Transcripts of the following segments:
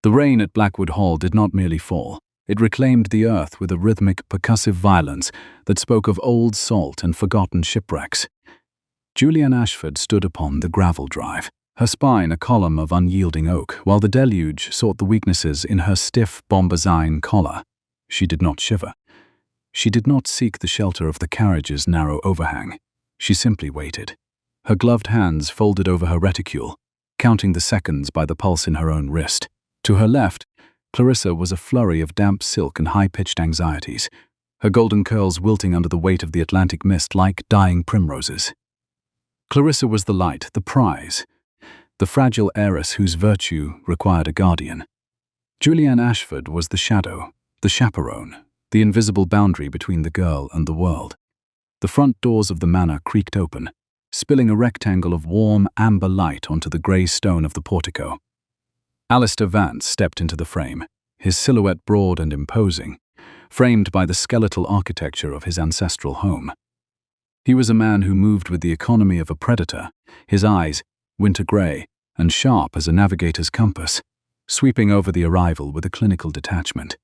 The rain at Blackwood Hall did not merely fall. It reclaimed the earth with a rhythmic, percussive violence that spoke of old salt and forgotten shipwrecks. Julianne Ashford stood upon the gravel drive, her spine a column of unyielding oak, while the deluge sought the weaknesses in her stiff bombazine collar. She did not shiver. She did not seek the shelter of the carriage's narrow overhang. She simply waited, her gloved hands folded over her reticule, counting the seconds by the pulse in her own wrist. To her left, Clarissa was a flurry of damp silk and high-pitched anxieties, her golden curls wilting under the weight of the Atlantic mist like dying primroses. Clarissa was the light, the prize, the fragile heiress whose virtue required a guardian. Julianne Ashford was the shadow, the chaperone, the invisible boundary between the girl and the world. The front doors of the manor creaked open, spilling a rectangle of warm, amber light onto the grey stone of the portico. Alistair Vance stepped into the frame, his silhouette broad and imposing, framed by the skeletal architecture of his ancestral home. He was a man who moved with the economy of a predator, his eyes, winter grey, and sharp as a navigator's compass, sweeping over the arrival with a clinical detachment.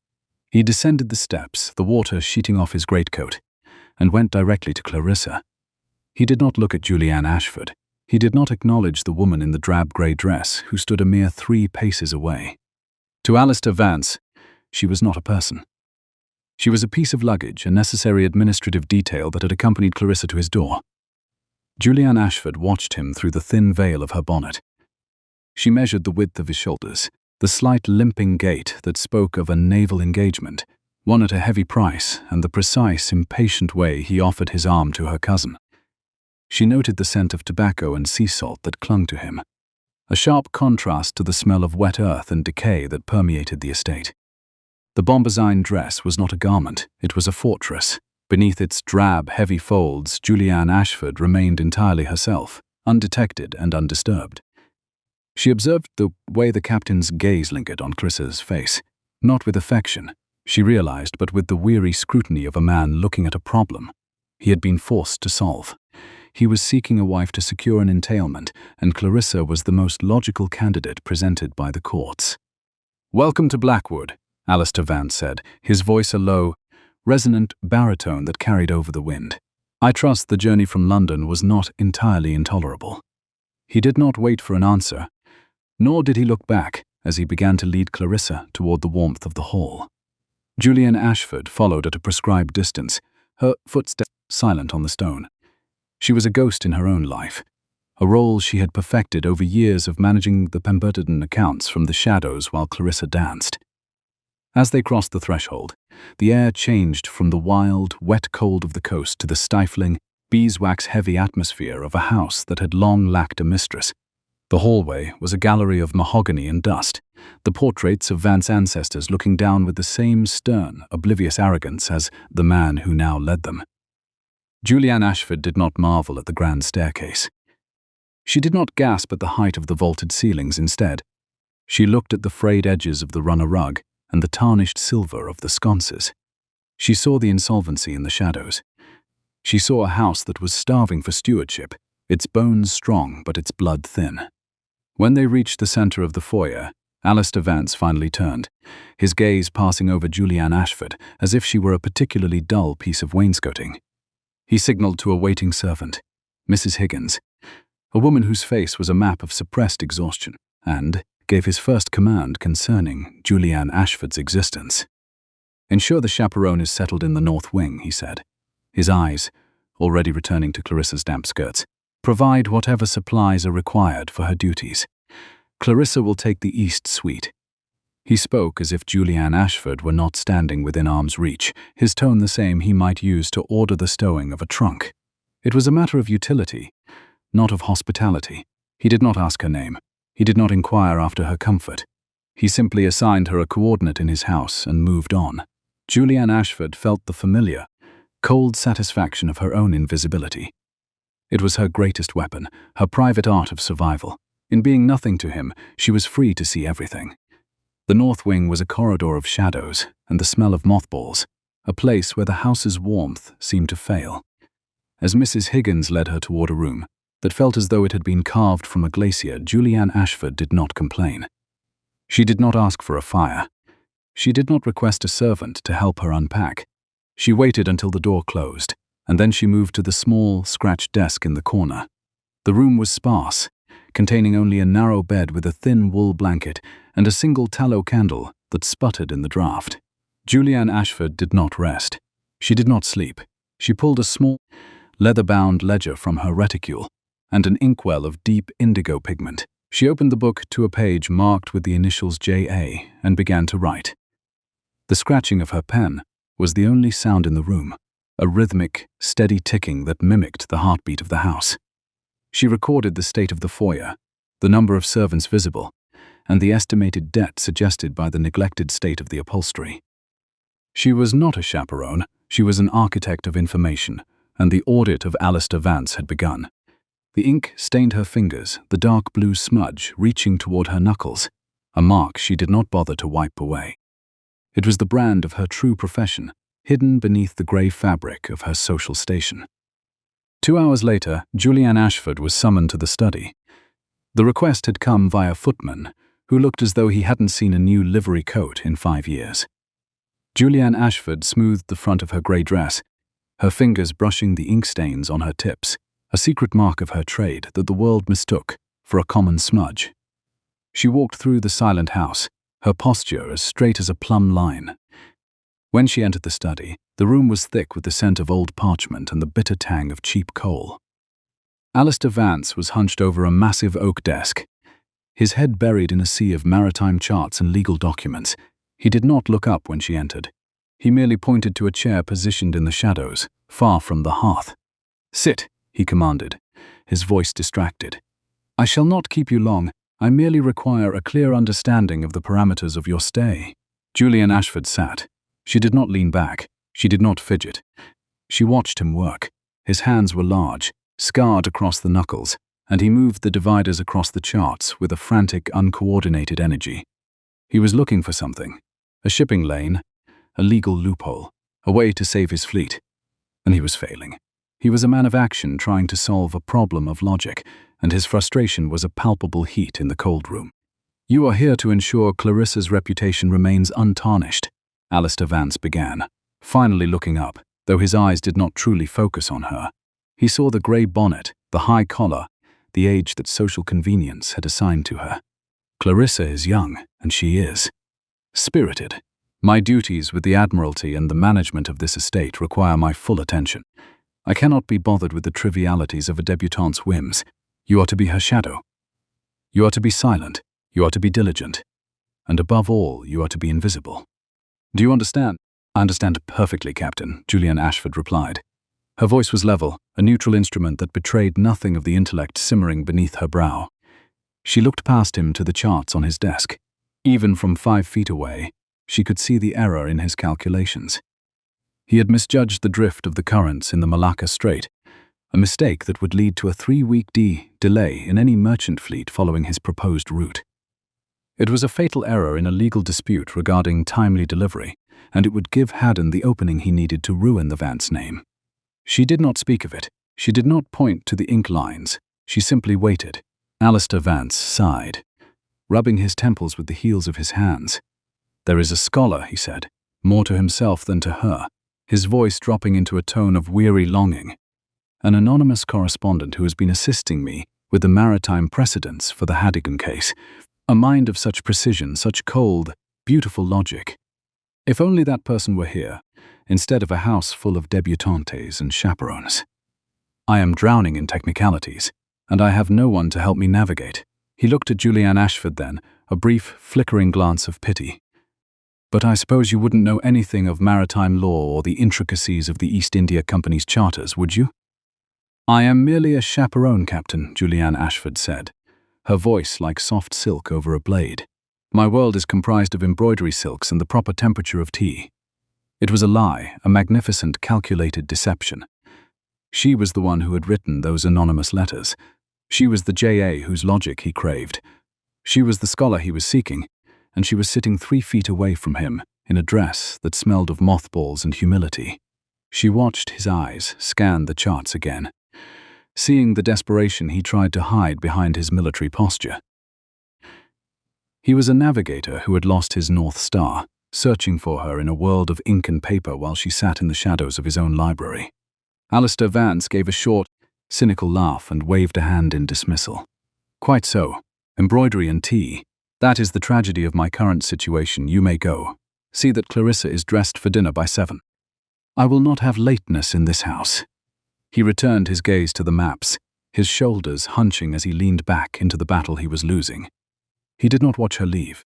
He descended the steps, the water sheeting off his greatcoat, and went directly to Clarissa. He did not look at Julianne Ashford. He did not acknowledge the woman in the drab grey dress who stood a mere 3 paces away. To Alistair Vance, she was not a person. She was a piece of luggage, a necessary administrative detail that had accompanied Clarissa to his door. Julianne Ashford watched him through the thin veil of her bonnet. She measured the width of his shoulders, the slight limping gait that spoke of a naval engagement, won at a heavy price, and the precise, impatient way he offered his arm to her cousin. She noted the scent of tobacco and sea salt that clung to him, a sharp contrast to the smell of wet earth and decay that permeated the estate. The bombazine dress was not a garment, it was a fortress. Beneath its drab, heavy folds, Julianne Ashford remained entirely herself, undetected and undisturbed. She observed the way the captain's gaze lingered on Clarissa's face, not with affection, she realized, but with the weary scrutiny of a man looking at a problem he had been forced to solve. He was seeking a wife to secure an entailment, and Clarissa was the most logical candidate presented by the courts. "Welcome to Blackwood," Alistair Vance said, his voice a low, resonant baritone that carried over the wind. "I trust the journey from London was not entirely intolerable." He did not wait for an answer, nor did he look back as he began to lead Clarissa toward the warmth of the hall. Julianne Ashford followed at a prescribed distance, her footsteps silent on the stone. She was a ghost in her own life, a role she had perfected over years of managing the Pemberton accounts from the shadows while Clarissa danced. As they crossed the threshold, the air changed from the wild, wet cold of the coast to the stifling, beeswax-heavy atmosphere of a house that had long lacked a mistress. The hallway was a gallery of mahogany and dust, the portraits of Vance's ancestors looking down with the same stern, oblivious arrogance as the man who now led them. Julianne Ashford did not marvel at the grand staircase. She did not gasp at the height of the vaulted ceilings instead. She looked at the frayed edges of the runner rug and the tarnished silver of the sconces. She saw the insolvency in the shadows. She saw a house that was starving for stewardship, its bones strong but its blood thin. When they reached the center of the foyer, Alistair Vance finally turned, his gaze passing over Julianne Ashford as if she were a particularly dull piece of wainscoting. He signaled to a waiting servant, Mrs. Higgins, a woman whose face was a map of suppressed exhaustion, and gave his first command concerning Julianne Ashford's existence. "Ensure the chaperone is settled in the north wing," he said, his eyes already returning to Clarissa's damp skirts. "Provide whatever supplies are required for her duties. Clarissa will take the east suite." He spoke as if Julianne Ashford were not standing within arm's reach, his tone the same he might use to order the stowing of a trunk. It was a matter of utility, not of hospitality. He did not ask her name. He did not inquire after her comfort. He simply assigned her a coordinate in his house and moved on. Julianne Ashford felt the familiar, cold satisfaction of her own invisibility. It was her greatest weapon, her private art of survival. In being nothing to him, she was free to see everything. The north wing was a corridor of shadows and the smell of mothballs, a place where the house's warmth seemed to fail. As Mrs. Higgins led her toward a room that felt as though it had been carved from a glacier, Julianne Ashford did not complain. She did not ask for a fire. She did not request a servant to help her unpack. She waited until the door closed, and then she moved to the small, scratched desk in the corner. The room was sparse, containing only a narrow bed with a thin wool blanket and a single tallow candle that sputtered in the draught. Julianne Ashford did not rest. She did not sleep. She pulled a small, leather-bound ledger from her reticule and an inkwell of deep indigo pigment. She opened the book to a page marked with the initials J.A. and began to write. The scratching of her pen was the only sound in the room, a rhythmic, steady ticking that mimicked the heartbeat of the house. She recorded the state of the foyer, the number of servants visible, and the estimated debt suggested by the neglected state of the upholstery. She was not a chaperone, she was an architect of information, and the audit of Alistair Vance had begun. The ink stained her fingers, the dark blue smudge reaching toward her knuckles, a mark she did not bother to wipe away. It was the brand of her true profession, hidden beneath the grey fabric of her social station. 2 hours later, Julianne Ashford was summoned to the study. The request had come via footman, who looked as though he hadn't seen a new livery coat in 5 years. Julianne Ashford smoothed the front of her grey dress, her fingers brushing the ink stains on her tips, a secret mark of her trade that the world mistook for a common smudge. She walked through the silent house, her posture as straight as a plumb line. When she entered the study, the room was thick with the scent of old parchment and the bitter tang of cheap coal. Alistair Vance was hunched over a massive oak desk, his head buried in a sea of maritime charts and legal documents. He did not look up when she entered. He merely pointed to a chair positioned in the shadows, far from the hearth. "Sit," he commanded, his voice distracted. "I shall not keep you long. I merely require a clear understanding of the parameters of your stay." Julianne Ashford sat. She did not lean back. She did not fidget. She watched him work. His hands were large, scarred across the knuckles, and he moved the dividers across the charts with a frantic, uncoordinated energy. He was looking for something. A shipping lane, a legal loophole, a way to save his fleet. And he was failing. He was a man of action trying to solve a problem of logic, and his frustration was a palpable heat in the cold room. "You are here to ensure Clarissa's reputation remains untarnished," Alistair Vance began, finally looking up, though his eyes did not truly focus on her. He saw the grey bonnet, the high collar, the age that social convenience had assigned to her. "Clarissa is young, and she is spirited. My duties with the Admiralty and the management of this estate require my full attention. I cannot be bothered with the trivialities of a debutante's whims. You are to be her shadow. You are to be silent. You are to be diligent. And above all, you are to be invisible. Do you understand?" "I understand perfectly, Captain," Julianne Ashford replied. Her voice was level, a neutral instrument that betrayed nothing of the intellect simmering beneath her brow. She looked past him to the charts on his desk. Even from 5 feet away, she could see the error in his calculations. He had misjudged the drift of the currents in the Malacca Strait, a mistake that would lead to a 3-week delay in any merchant fleet following his proposed route. It was a fatal error in a legal dispute regarding timely delivery, and it would give Haddon the opening he needed to ruin the Vance name. She did not speak of it. She did not point to the ink lines. She simply waited. Alistair Vance sighed, rubbing his temples with the heels of his hands. "There is a scholar," he said, more to himself than to her, his voice dropping into a tone of weary longing. "An anonymous correspondent who has been assisting me with the maritime precedents for the Haddon case. A mind of such precision, such cold, beautiful logic. If only that person were here, instead of a house full of debutantes and chaperones. I am drowning in technicalities, and I have no one to help me navigate." He looked at Julianne Ashford then, a brief, flickering glance of pity. "But I suppose you wouldn't know anything of maritime law or the intricacies of the East India Company's charters, would you?" "I am merely a chaperone, Captain," Julianne Ashford said, her voice like soft silk over a blade. "My world is comprised of embroidery silks and the proper temperature of tea." It was a lie, a magnificent, calculated deception. She was the one who had written those anonymous letters. She was the J.A. whose logic he craved. She was the scholar he was seeking, and she was sitting 3 feet away from him, in a dress that smelled of mothballs and humility. She watched his eyes scan the charts again, seeing the desperation he tried to hide behind his military posture. He was a navigator who had lost his North Star, searching for her in a world of ink and paper while she sat in the shadows of his own library. Alistair Vance gave a short, cynical laugh and waved a hand in dismissal. "Quite so. Embroidery and tea. That is the tragedy of my current situation. You may go. See that Clarissa is dressed for dinner by 7. I will not have lateness in this house." He returned his gaze to the maps, his shoulders hunching as he leaned back into the battle he was losing. He did not watch her leave.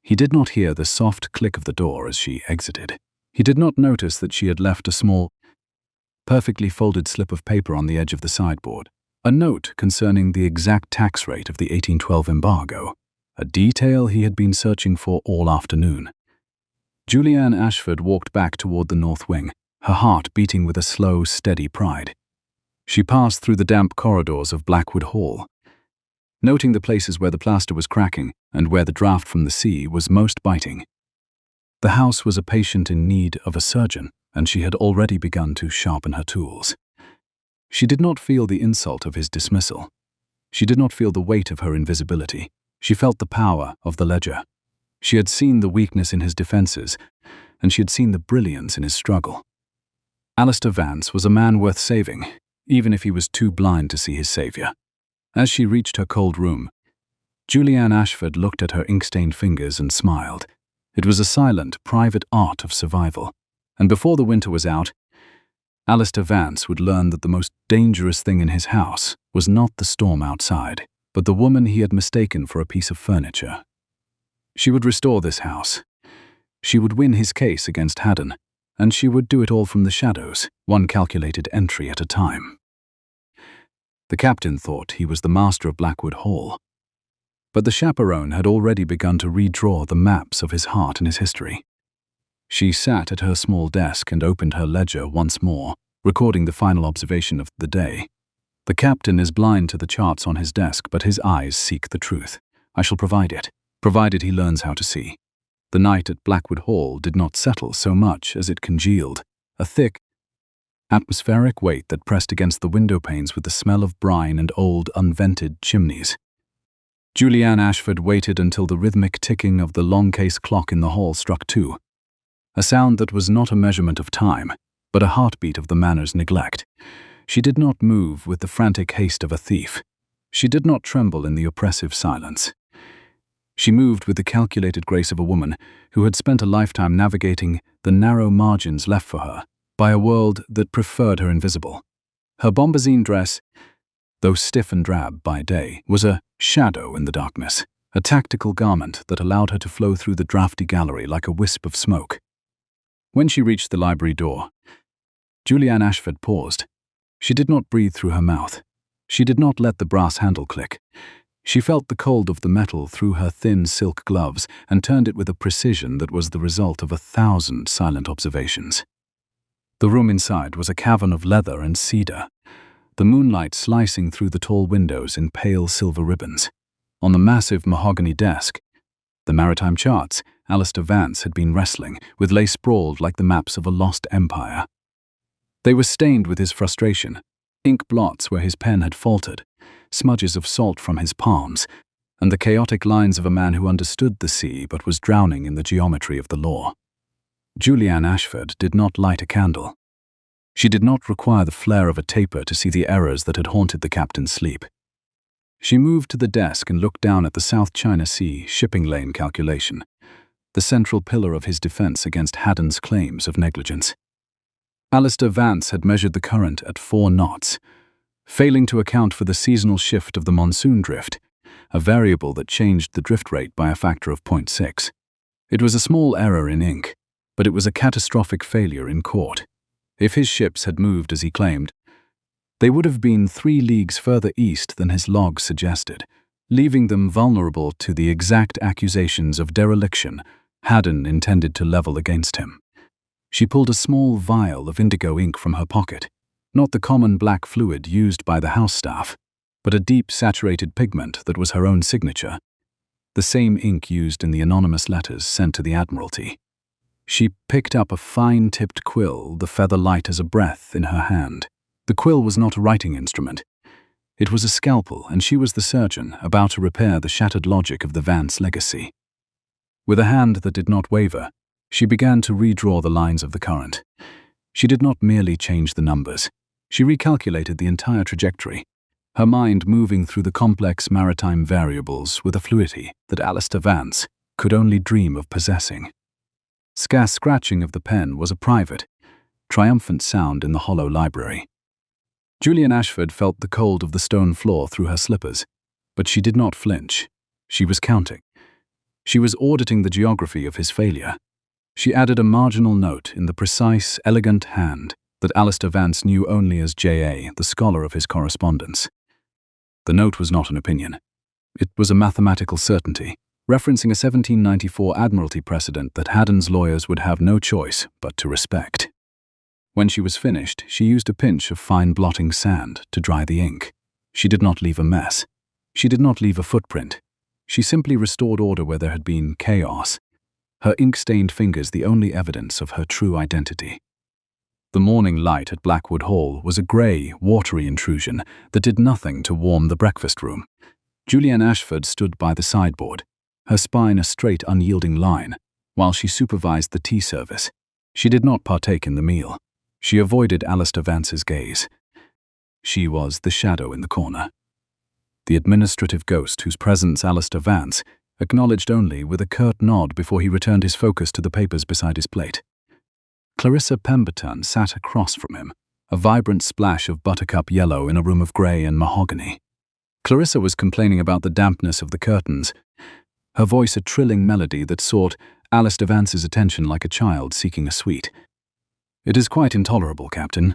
He did not hear the soft click of the door as she exited. He did not notice that she had left a small, perfectly folded slip of paper on the edge of the sideboard, a note concerning the exact tax rate of the 1812 embargo, a detail he had been searching for all afternoon. Julianne Ashford walked back toward the north wing, her heart beating with a slow, steady pride. She passed through the damp corridors of Blackwood Hall, noting the places where the plaster was cracking and where the draught from the sea was most biting. The house was a patient in need of a surgeon, and she had already begun to sharpen her tools. She did not feel the insult of his dismissal. She did not feel the weight of her invisibility. She felt the power of the ledger. She had seen the weakness in his defenses, and she had seen the brilliance in his struggle. Alistair Vance was a man worth saving, even if he was too blind to see his savior. As she reached her cold room, Julianne Ashford looked at her ink-stained fingers and smiled. It was a silent, private art of survival, and before the winter was out, Alistair Vance would learn that the most dangerous thing in his house was not the storm outside, but the woman he had mistaken for a piece of furniture. She would restore this house. She would win his case against Haddon, and she would do it all from the shadows, one calculated entry at a time. The captain thought he was the master of Blackwood Hall, but the chaperone had already begun to redraw the maps of his heart and his history. She sat at her small desk and opened her ledger once more, recording the final observation of the day. "The captain is blind to the charts on his desk, but his eyes seek the truth. I shall provide it, provided he learns how to see." The night at Blackwood Hall did not settle so much as it congealed, a thick, atmospheric weight that pressed against the window panes with the smell of brine and old, unvented chimneys. Julianne Ashford waited until the rhythmic ticking of the long-case clock in the hall struck 2, a sound that was not a measurement of time, but a heartbeat of the manor's neglect. She did not move with the frantic haste of a thief. She did not tremble in the oppressive silence. She moved with the calculated grace of a woman who had spent a lifetime navigating the narrow margins left for her by a world that preferred her invisible. Her bombazine dress, though stiff and drab by day, was a shadow in the darkness, a tactical garment that allowed her to flow through the drafty gallery like a wisp of smoke. When she reached the library door, Julianne Ashford paused. She did not breathe through her mouth. She did not let the brass handle click. She felt the cold of the metal through her thin silk gloves and turned it with a precision that was the result of 1,000 silent observations. The room inside was a cavern of leather and cedar, the moonlight slicing through the tall windows in pale silver ribbons. On the massive mahogany desk, the maritime charts Alistair Vance had been wrestling with lay sprawled like the maps of a lost empire. They were stained with his frustration, ink blots where his pen had faltered, smudges of salt from his palms, and the chaotic lines of a man who understood the sea but was drowning in the geometry of the law. Julianne Ashford did not light a candle. She did not require the flare of a taper to see the errors that had haunted the captain's sleep. She moved to the desk and looked down at the South China Sea shipping lane calculation, the central pillar of his defense against Haddon's claims of negligence. Alistair Vance had measured the current at 4 knots, failing to account for the seasonal shift of the monsoon drift, a variable that changed the drift rate by a factor of 0.6. It was a small error in ink, but it was a catastrophic failure in court. If his ships had moved as he claimed, they would have been 3 leagues further east than his log suggested, leaving them vulnerable to the exact accusations of dereliction Haddon intended to level against him. She pulled a small vial of indigo ink from her pocket, not the common black fluid used by the house staff, but a deep saturated pigment that was her own signature, the same ink used in the anonymous letters sent to the Admiralty. She picked up a fine-tipped quill, the feather light as a breath, in her hand. The quill was not a writing instrument. It was a scalpel, and she was the surgeon, about to repair the shattered logic of the Vance legacy. With a hand that did not waver, she began to redraw the lines of the current. She did not merely change the numbers. She recalculated the entire trajectory, her mind moving through the complex maritime variables with a fluidity that Alistair Vance could only dream of possessing. Scarce scratching of the pen was a private, triumphant sound in the hollow library. Julianne Ashford felt the cold of the stone floor through her slippers, but she did not flinch. She was counting. She was auditing the geography of his failure. She added a marginal note in the precise, elegant hand that Alistair Vance knew only as J.A., the scholar of his correspondence. The note was not an opinion. It was a mathematical certainty, referencing a 1794 Admiralty precedent that Haddon's lawyers would have no choice but to respect. When she was finished, she used a pinch of fine blotting sand to dry the ink. She did not leave a mess. She did not leave a footprint. She simply restored order where there had been chaos, her ink-stained fingers the only evidence of her true identity. The morning light at Blackwood Hall was a grey, watery intrusion that did nothing to warm the breakfast room. Julianne Ashford stood by the sideboard, her spine a straight, unyielding line, while she supervised the tea service. She did not partake in the meal. She avoided Alistair Vance's gaze. She was the shadow in the corner, the administrative ghost whose presence Alistair Vance acknowledged only with a curt nod before he returned his focus to the papers beside his plate. Clarissa Pemberton sat across from him, a vibrant splash of buttercup yellow in a room of grey and mahogany. Clarissa was complaining about the dampness of the curtains, her voice a trilling melody that sought Alistair Vance's attention like a child seeking a sweet. "It is quite intolerable, Captain,"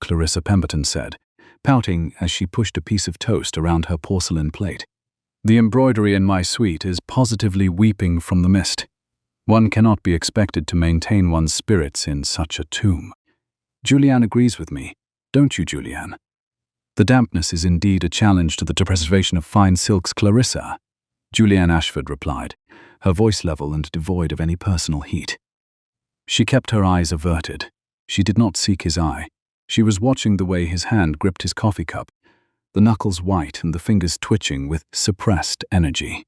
Clarissa Pemberton said, pouting as she pushed a piece of toast around her porcelain plate. "The embroidery in my suite is positively weeping from the mist. One cannot be expected to maintain one's spirits in such a tomb. Julianne agrees with me, don't you, Julianne? The dampness is indeed a challenge to the preservation of fine silks, Clarissa," Julianne Ashford replied, her voice level and devoid of any personal heat. She kept her eyes averted. She did not seek his eye. She was watching the way his hand gripped his coffee cup, the knuckles white and the fingers twitching with suppressed energy.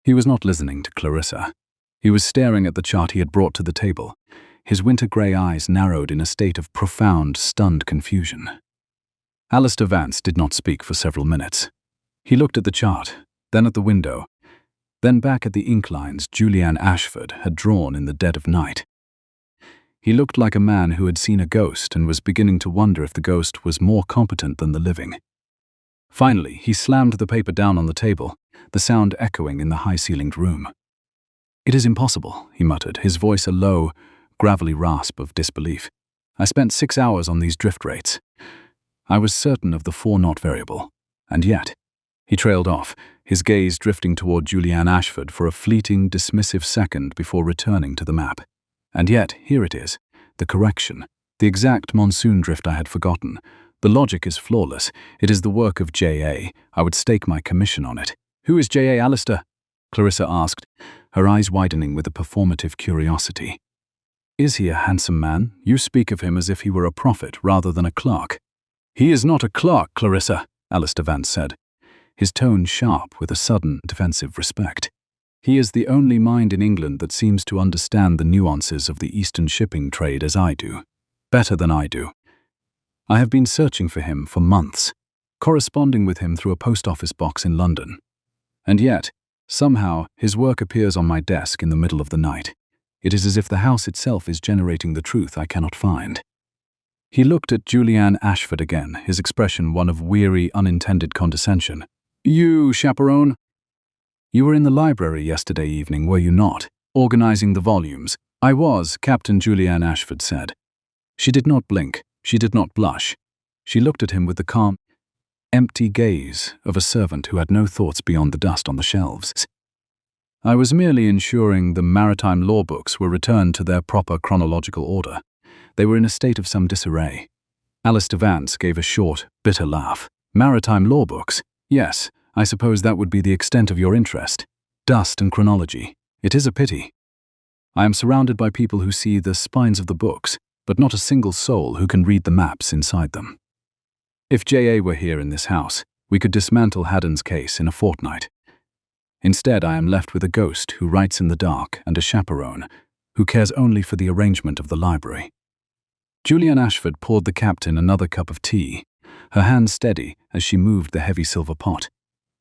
He was not listening to Clarissa. He was staring at the chart he had brought to the table, his winter-grey eyes narrowed in a state of profound, stunned confusion. Alistair Vance did not speak for several minutes. He looked at the chart, then at the window, then back at the ink lines Julianne Ashford had drawn in the dead of night. He looked like a man who had seen a ghost and was beginning to wonder if the ghost was more competent than the living. Finally, he slammed the paper down on the table, the sound echoing in the high-ceilinged room. "It is impossible," he muttered, his voice a low, gravelly rasp of disbelief. "I spent 6 hours on these drift rates. I was certain of the 4-knot variable. And yet—" He trailed off, his gaze drifting toward Julianne Ashford for a fleeting, dismissive second before returning to the map. "And yet, here it is, the correction, the exact monsoon drift I had forgotten. The logic is flawless. It is the work of J.A. I would stake my commission on it." "Who is J.A. Alistair?" Clarissa asked, her eyes widening with a performative curiosity. "Is he a handsome man? You speak of him as if he were a prophet rather than a clerk." "He is not a clerk, Clarissa," Alistair Vance said, his tone sharp with a sudden defensive respect. "He is the only mind in England that seems to understand the nuances of the Eastern shipping trade as I do, better than I do. I have been searching for him for months, corresponding with him through a post office box in London. And yet, somehow, his work appears on my desk in the middle of the night. It is as if the house itself is generating the truth I cannot find." He looked at Julianne Ashford again, his expression one of weary, unintended condescension. "You, Chaperone? You were in the library yesterday evening, were you not, organizing the volumes?" "I was," Captain Julianne Ashford said. She did not blink. She did not blush. She looked at him with the calm, empty gaze of a servant who had no thoughts beyond the dust on the shelves. "I was merely ensuring the maritime law books were returned to their proper chronological order. They were in a state of some disarray." Alistair Vance gave a short, bitter laugh. "Maritime law books? Yes, I suppose that would be the extent of your interest. Dust and chronology. It is a pity. I am surrounded by people who see the spines of the books, but not a single soul who can read the maps inside them." If J.A. were here in this house, we could dismantle Haddon's case in a fortnight. Instead, I am left with a ghost who writes in the dark and a chaperone who cares only for the arrangement of the library. Julianne Ashford poured the captain another cup of tea, her hand steady as she moved the heavy silver pot.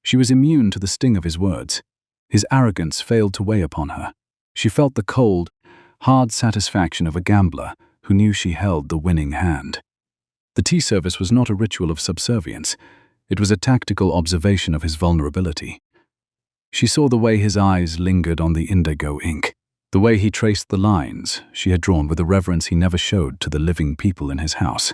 She was immune to the sting of his words. His arrogance failed to weigh upon her. She felt the cold, hard satisfaction of a gambler who knew she held the winning hand. The tea service was not a ritual of subservience. It was a tactical observation of his vulnerability. She saw the way his eyes lingered on the indigo ink, the way he traced the lines she had drawn with a reverence he never showed to the living people in his house.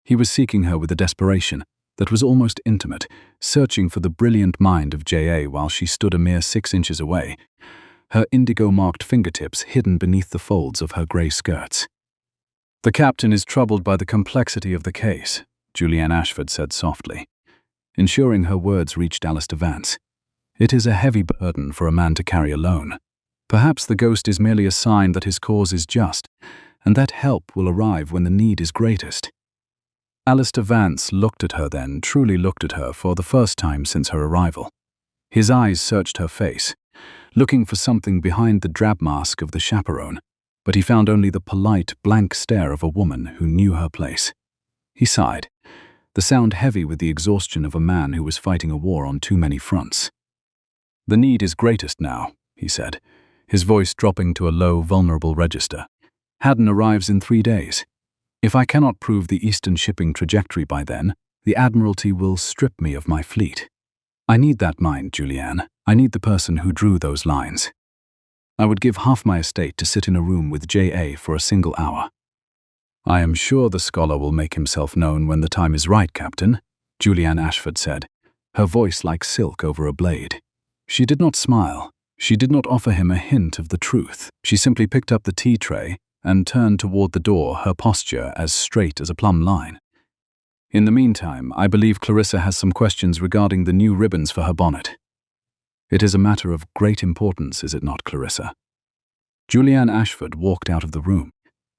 He was seeking her with a desperation that was almost intimate, searching for the brilliant mind of J.A. while she stood a mere 6 inches away, her indigo-marked fingertips hidden beneath the folds of her grey skirts. "The captain is troubled by the complexity of the case," Julianne Ashford said softly, ensuring her words reached Alistair Vance. "It is a heavy burden for a man to carry alone. Perhaps the ghost is merely a sign that his cause is just, and that help will arrive when the need is greatest." Alistair Vance looked at her then, truly looked at her for the first time since her arrival. His eyes searched her face, looking for something behind the drab mask of the chaperone, but he found only the polite, blank stare of a woman who knew her place. He sighed, the sound heavy with the exhaustion of a man who was fighting a war on too many fronts. "The need is greatest now," he said, his voice dropping to a low, vulnerable register. "Haddon arrives in 3 days. If I cannot prove the Eastern shipping trajectory by then, the Admiralty will strip me of my fleet. I need that mind, Julianne. I need the person who drew those lines. I would give half my estate to sit in a room with J.A. for a single hour." "I am sure the scholar will make himself known when the time is right, Captain," Julianne Ashford said, her voice like silk over a blade. She did not smile. She did not offer him a hint of the truth. She simply picked up the tea tray and turned toward the door, her posture as straight as a plumb line. "In the meantime, I believe Clarissa has some questions regarding the new ribbons for her bonnet. It is a matter of great importance, is it not, Clarissa?" Julianne Ashford walked out of the room,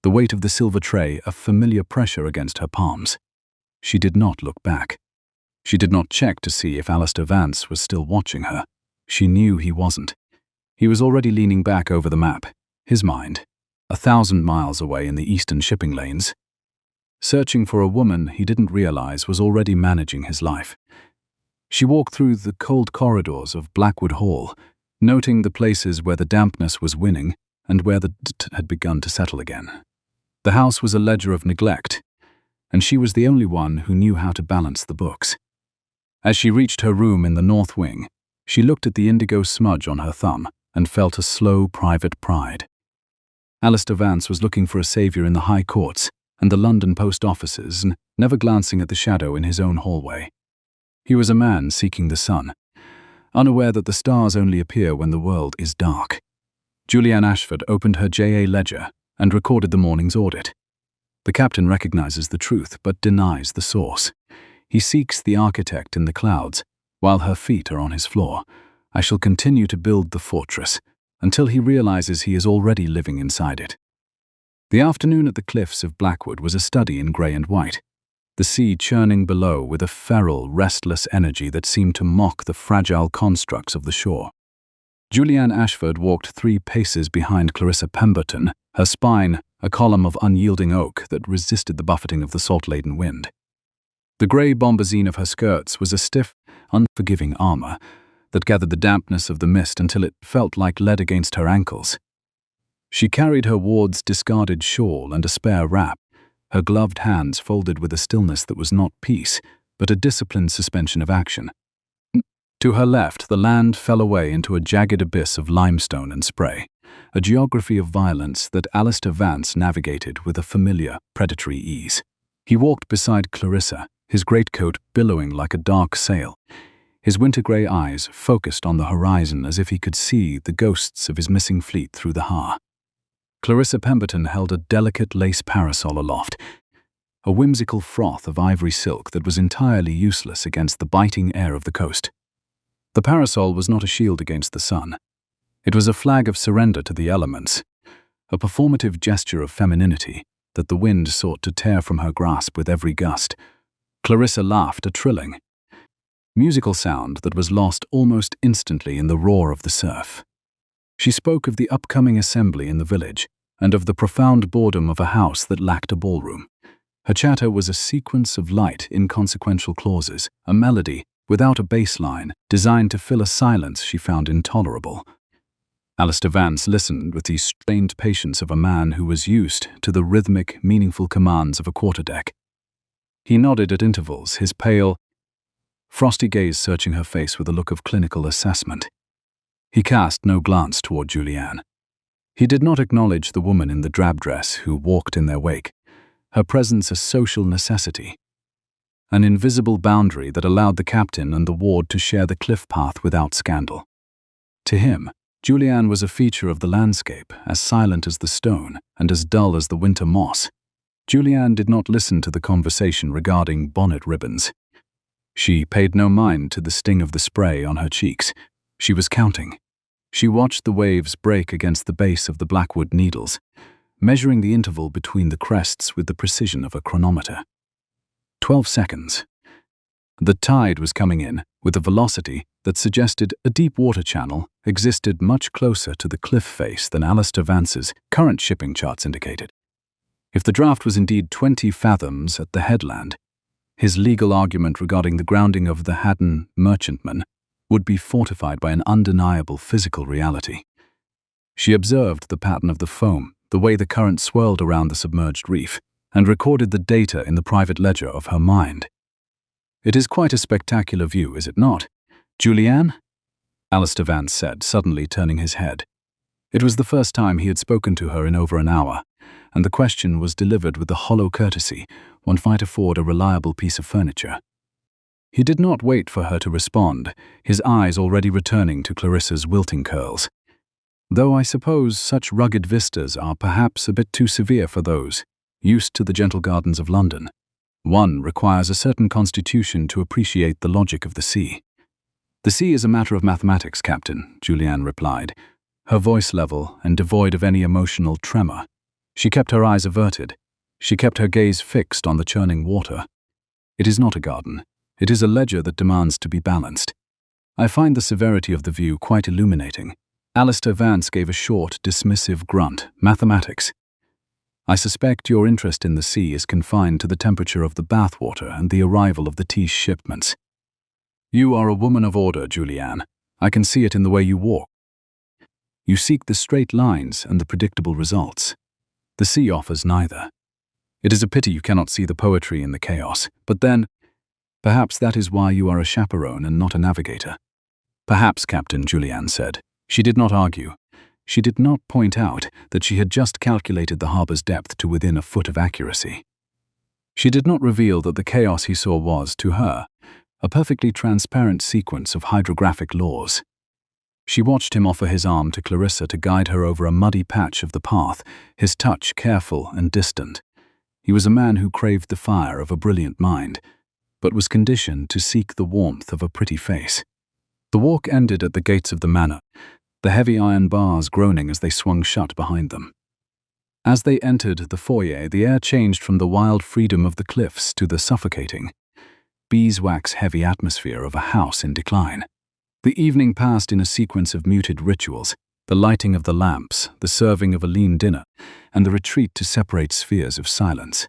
the weight of the silver tray a familiar pressure against her palms. She did not look back. She did not check to see if Alistair Vance was still watching her. She knew he wasn't. He was already leaning back over the map, his mind 1,000 miles away in the eastern shipping lanes, searching for a woman he didn't realize was already managing his life. She walked through the cold corridors of Blackwood Hall, noting the places where the dampness was winning and where the dirt had begun to settle again. The house was a ledger of neglect, and she was the only one who knew how to balance the books. As she reached her room in the north wing, she looked at the indigo smudge on her thumb and felt a slow, private pride. Alistair Vance was looking for a savior in the high courts and the London post offices, and never glancing at the shadow in his own hallway. He was a man seeking the sun, unaware that the stars only appear when the world is dark. Julianne Ashford opened her J.A. ledger and recorded the morning's audit. The captain recognizes the truth but denies the source. He seeks the architect in the clouds, while her feet are on his floor. I shall continue to build the fortress until he realizes he is already living inside it. The afternoon at the cliffs of Blackwood was a study in grey and white, the sea churning below with a feral, restless energy that seemed to mock the fragile constructs of the shore. Julianne Ashford walked 3 paces behind Clarissa Pemberton, her spine a column of unyielding oak that resisted the buffeting of the salt-laden wind. The grey bombazine of her skirts was a stiff, unforgiving armor that gathered the dampness of the mist until it felt like lead against her ankles. She carried her ward's discarded shawl and a spare wrap, her gloved hands folded with a stillness that was not peace, but a disciplined suspension of action. To her left, the land fell away into a jagged abyss of limestone and spray, a geography of violence that Alistair Vance navigated with a familiar, predatory ease. He walked beside Clarissa, his greatcoat billowing like a dark sail, his winter-grey eyes focused on the horizon as if he could see the ghosts of his missing fleet through the Ha. Clarissa Pemberton held a delicate lace parasol aloft, a whimsical froth of ivory silk that was entirely useless against the biting air of the coast. The parasol was not a shield against the sun. It was a flag of surrender to the elements, a performative gesture of femininity that the wind sought to tear from her grasp with every gust. Clarissa laughed, a trilling, musical sound that was lost almost instantly in the roar of the surf. She spoke of the upcoming assembly in the village, and of the profound boredom of a house that lacked a ballroom. Her chatter was a sequence of light, inconsequential clauses, a melody without a bass line, designed to fill a silence she found intolerable. Alistair Vance listened with the strained patience of a man who was used to the rhythmic, meaningful commands of a quarterdeck. He nodded at intervals, his pale, frosty gaze searching her face with a look of clinical assessment. He cast no glance toward Julianne. He did not acknowledge the woman in the drab dress who walked in their wake, her presence a social necessity, an invisible boundary that allowed the captain and the ward to share the cliff path without scandal. To him, Julianne was a feature of the landscape, as silent as the stone and as dull as the winter moss. Julianne did not listen to the conversation regarding bonnet ribbons. She paid no mind to the sting of the spray on her cheeks. She was counting. She watched the waves break against the base of the Blackwood needles, measuring the interval between the crests with the precision of a chronometer. 12 seconds. The tide was coming in with a velocity that suggested a deep water channel existed much closer to the cliff face than Alistair Vance's current shipping charts indicated. If the draft was indeed 20 fathoms at the headland, his legal argument regarding the grounding of the Haddon merchantman would be fortified by an undeniable physical reality. She observed the pattern of the foam, the way the current swirled around the submerged reef, and recorded the data in the private ledger of her mind. "It is quite a spectacular view, is it not, Julianne?" Alistair Vance said, suddenly turning his head. It was the first time he had spoken to her in over an hour, and the question was delivered with the hollow courtesy one might afford a reliable piece of furniture. He did not wait for her to respond, his eyes already returning to Clarissa's wilting curls. "Though I suppose such rugged vistas are perhaps a bit too severe for those used to the gentle gardens of London. One requires a certain constitution to appreciate the logic of the sea." "The sea is a matter of mathematics, Captain," Julianne replied, her voice level and devoid of any emotional tremor. She kept her eyes averted. She kept her gaze fixed on the churning water. "It is not a garden. It is a ledger that demands to be balanced. I find the severity of the view quite illuminating." Alistair Vance gave a short, dismissive grunt. "Mathematics. I suspect your interest in the sea is confined to the temperature of the bathwater and the arrival of the tea shipments. You are a woman of order, Julianne. I can see it in the way you walk. You seek the straight lines and the predictable results. The sea offers neither. It is a pity you cannot see the poetry in the chaos, but then, perhaps that is why you are a chaperone and not a navigator." "Perhaps, Captain," Julianne said. She did not argue. She did not point out that she had just calculated the harbor's depth to within a foot of accuracy. She did not reveal that the chaos he saw was, to her, a perfectly transparent sequence of hydrographic laws. She watched him offer his arm to Clarissa to guide her over a muddy patch of the path, his touch careful and distant. He was a man who craved the fire of a brilliant mind, but was conditioned to seek the warmth of a pretty face. The walk ended at the gates of the manor, the heavy iron bars groaning as they swung shut behind them. As they entered the foyer, the air changed from the wild freedom of the cliffs to the suffocating, beeswax-heavy atmosphere of a house in decline. The evening passed in a sequence of muted rituals, the lighting of the lamps, the serving of a lean dinner, and the retreat to separate spheres of silence.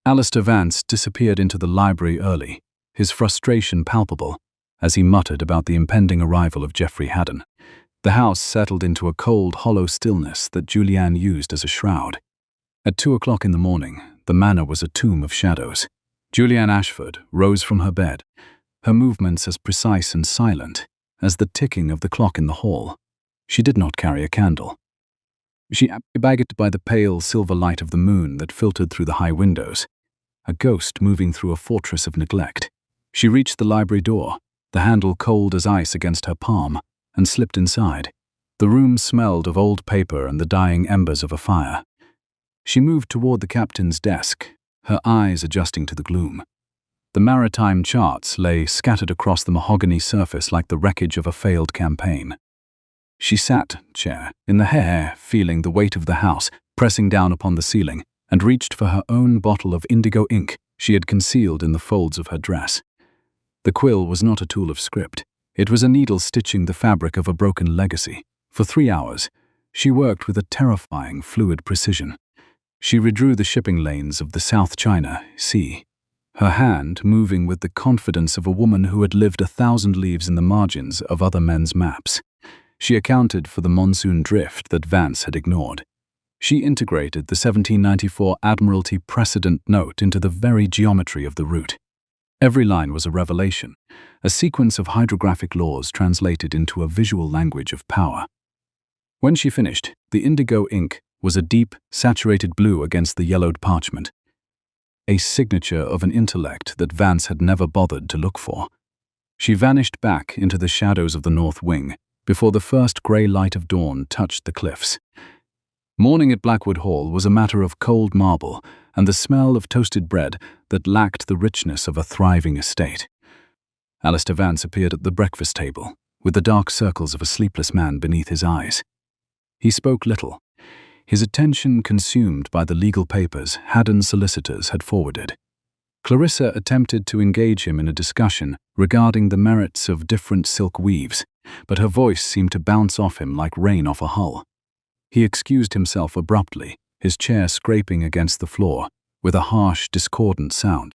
Alistair Vance disappeared into the library early, his frustration palpable, as he muttered about the impending arrival of Geoffrey Haddon. The house settled into a cold, hollow stillness that Julianne used as a shroud. At 2 o'clock in the morning, the manor was a tomb of shadows. Julianne Ashford rose from her bed, her movements as precise and silent as the ticking of the clock in the hall. She did not carry a candle. She abbagged by the pale silver light of the moon that filtered through the high windows, a ghost moving through a fortress of neglect. She reached the library door, the handle cold as ice against her palm, and slipped inside. The room smelled of old paper and the dying embers of a fire. She moved toward the captain's desk, her eyes adjusting to the gloom. The maritime charts lay scattered across the mahogany surface like the wreckage of a failed campaign. She sat, chair, in the hair, feeling the weight of the house pressing down upon the ceiling, and reached for her own bottle of indigo ink, she had concealed in the folds of her dress. The quill was not a tool of script. It was a needle stitching the fabric of a broken legacy. For 3 hours, she worked with a terrifying, fluid precision. She redrew the shipping lanes of the South China Sea, her hand moving with the confidence of a woman who had lived 1,000 leagues in the margins of other men's maps. She accounted for the monsoon drift that Vance had ignored. She integrated the 1794 Admiralty precedent note into the very geometry of the route. Every line was a revelation, a sequence of hydrographic laws translated into a visual language of power. When she finished, the indigo ink was a deep, saturated blue against the yellowed parchment, a signature of an intellect that Vance had never bothered to look for. She vanished back into the shadows of the north wing before the first grey light of dawn touched the cliffs. Morning at Blackwood Hall was a matter of cold marble and the smell of toasted bread that lacked the richness of a thriving estate. Alistair Vance appeared at the breakfast table, with the dark circles of a sleepless man beneath his eyes. He spoke little, his attention consumed by the legal papers Haddon's solicitors had forwarded. Clarissa attempted to engage him in a discussion regarding the merits of different silk weaves, but her voice seemed to bounce off him like rain off a hull. He excused himself abruptly, his chair scraping against the floor, with a harsh, discordant sound.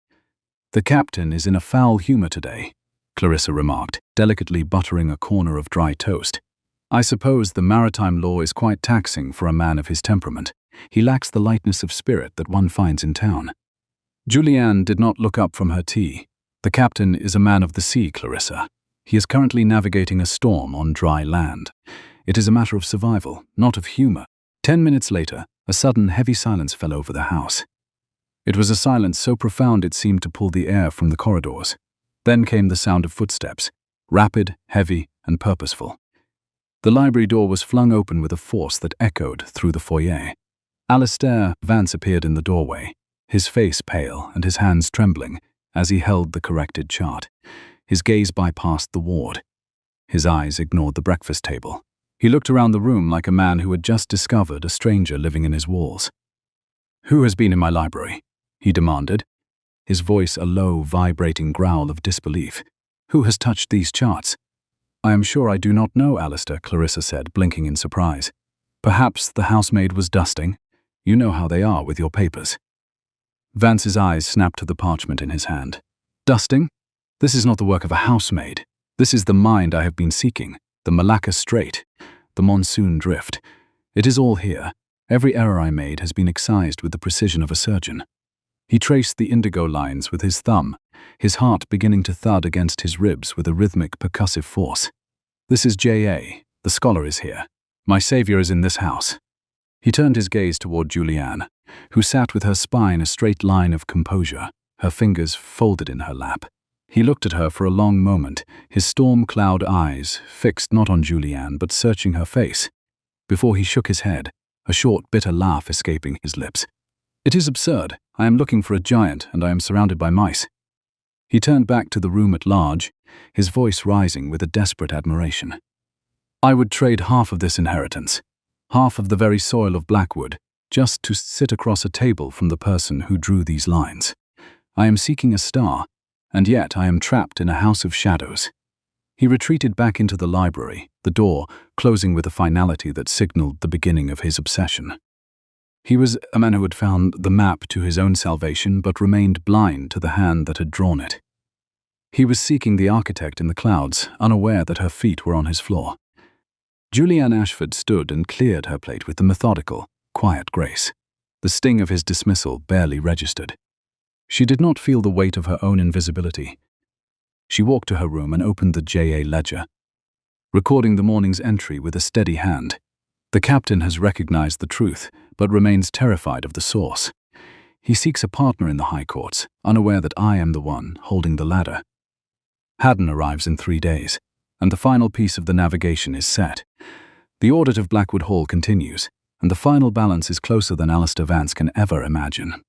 "The captain is in a foul humor today," Clarissa remarked, delicately buttering a corner of dry toast. "I suppose the maritime law is quite taxing for a man of his temperament. He lacks the lightness of spirit that one finds in town." Julianne did not look up from her tea. "The captain is a man of the sea, Clarissa. He is currently navigating a storm on dry land. It is a matter of survival, not of humor." 10 minutes later, a sudden heavy silence fell over the house. It was a silence so profound it seemed to pull the air from the corridors. Then came the sound of footsteps, rapid, heavy, and purposeful. The library door was flung open with a force that echoed through the foyer. Alistair Vance appeared in the doorway, his face pale and his hands trembling as he held the corrected chart. His gaze bypassed the ward. His eyes ignored the breakfast table. He looked around the room like a man who had just discovered a stranger living in his walls. "Who has been in my library?" he demanded, his voice a low, vibrating growl of disbelief. "Who has touched these charts?" "I am sure I do not know, Alistair," Clarissa said, blinking in surprise. "Perhaps the housemaid was dusting. You know how they are with your papers." Vance's eyes snapped to the parchment in his hand. "Dusting? This is not the work of a housemaid. This is the mind I have been seeking, the Malacca Strait, the monsoon drift. It is all here. Every error I made has been excised with the precision of a surgeon." He traced the indigo lines with his thumb, his heart beginning to thud against his ribs with a rhythmic, percussive force. "This is J.A. The scholar is here. My savior is in this house." He turned his gaze toward Julianne, who sat with her spine a straight line of composure, her fingers folded in her lap. He looked at her for a long moment, his storm cloud eyes fixed not on Julianne but searching her face, before he shook his head, a short, bitter laugh escaping his lips. "It is absurd. I am looking for a giant, and I am surrounded by mice." He turned back to the room at large, his voice rising with a desperate admiration. "I would trade half of this inheritance, half of the very soil of Blackwood, just to sit across a table from the person who drew these lines. I am seeking a star, and yet I am trapped in a house of shadows." He retreated back into the library, the door closing with a finality that signaled the beginning of his obsession. He was a man who had found the map to his own salvation but remained blind to the hand that had drawn it. He was seeking the architect in the clouds, unaware that her feet were on his floor. Julianne Ashford stood and cleared her plate with the methodical, quiet grace. The sting of his dismissal barely registered. She did not feel the weight of her own invisibility. She walked to her room and opened the J.A. ledger, recording the morning's entry with a steady hand. "The captain has recognized the truth, but remains terrified of the source. He seeks a partner in the high courts, unaware that I am the one holding the ladder. Haddon arrives in 3 days, and the final piece of the navigation is set. The audit of Blackwood Hall continues, and the final balance is closer than Alistair Vance can ever imagine."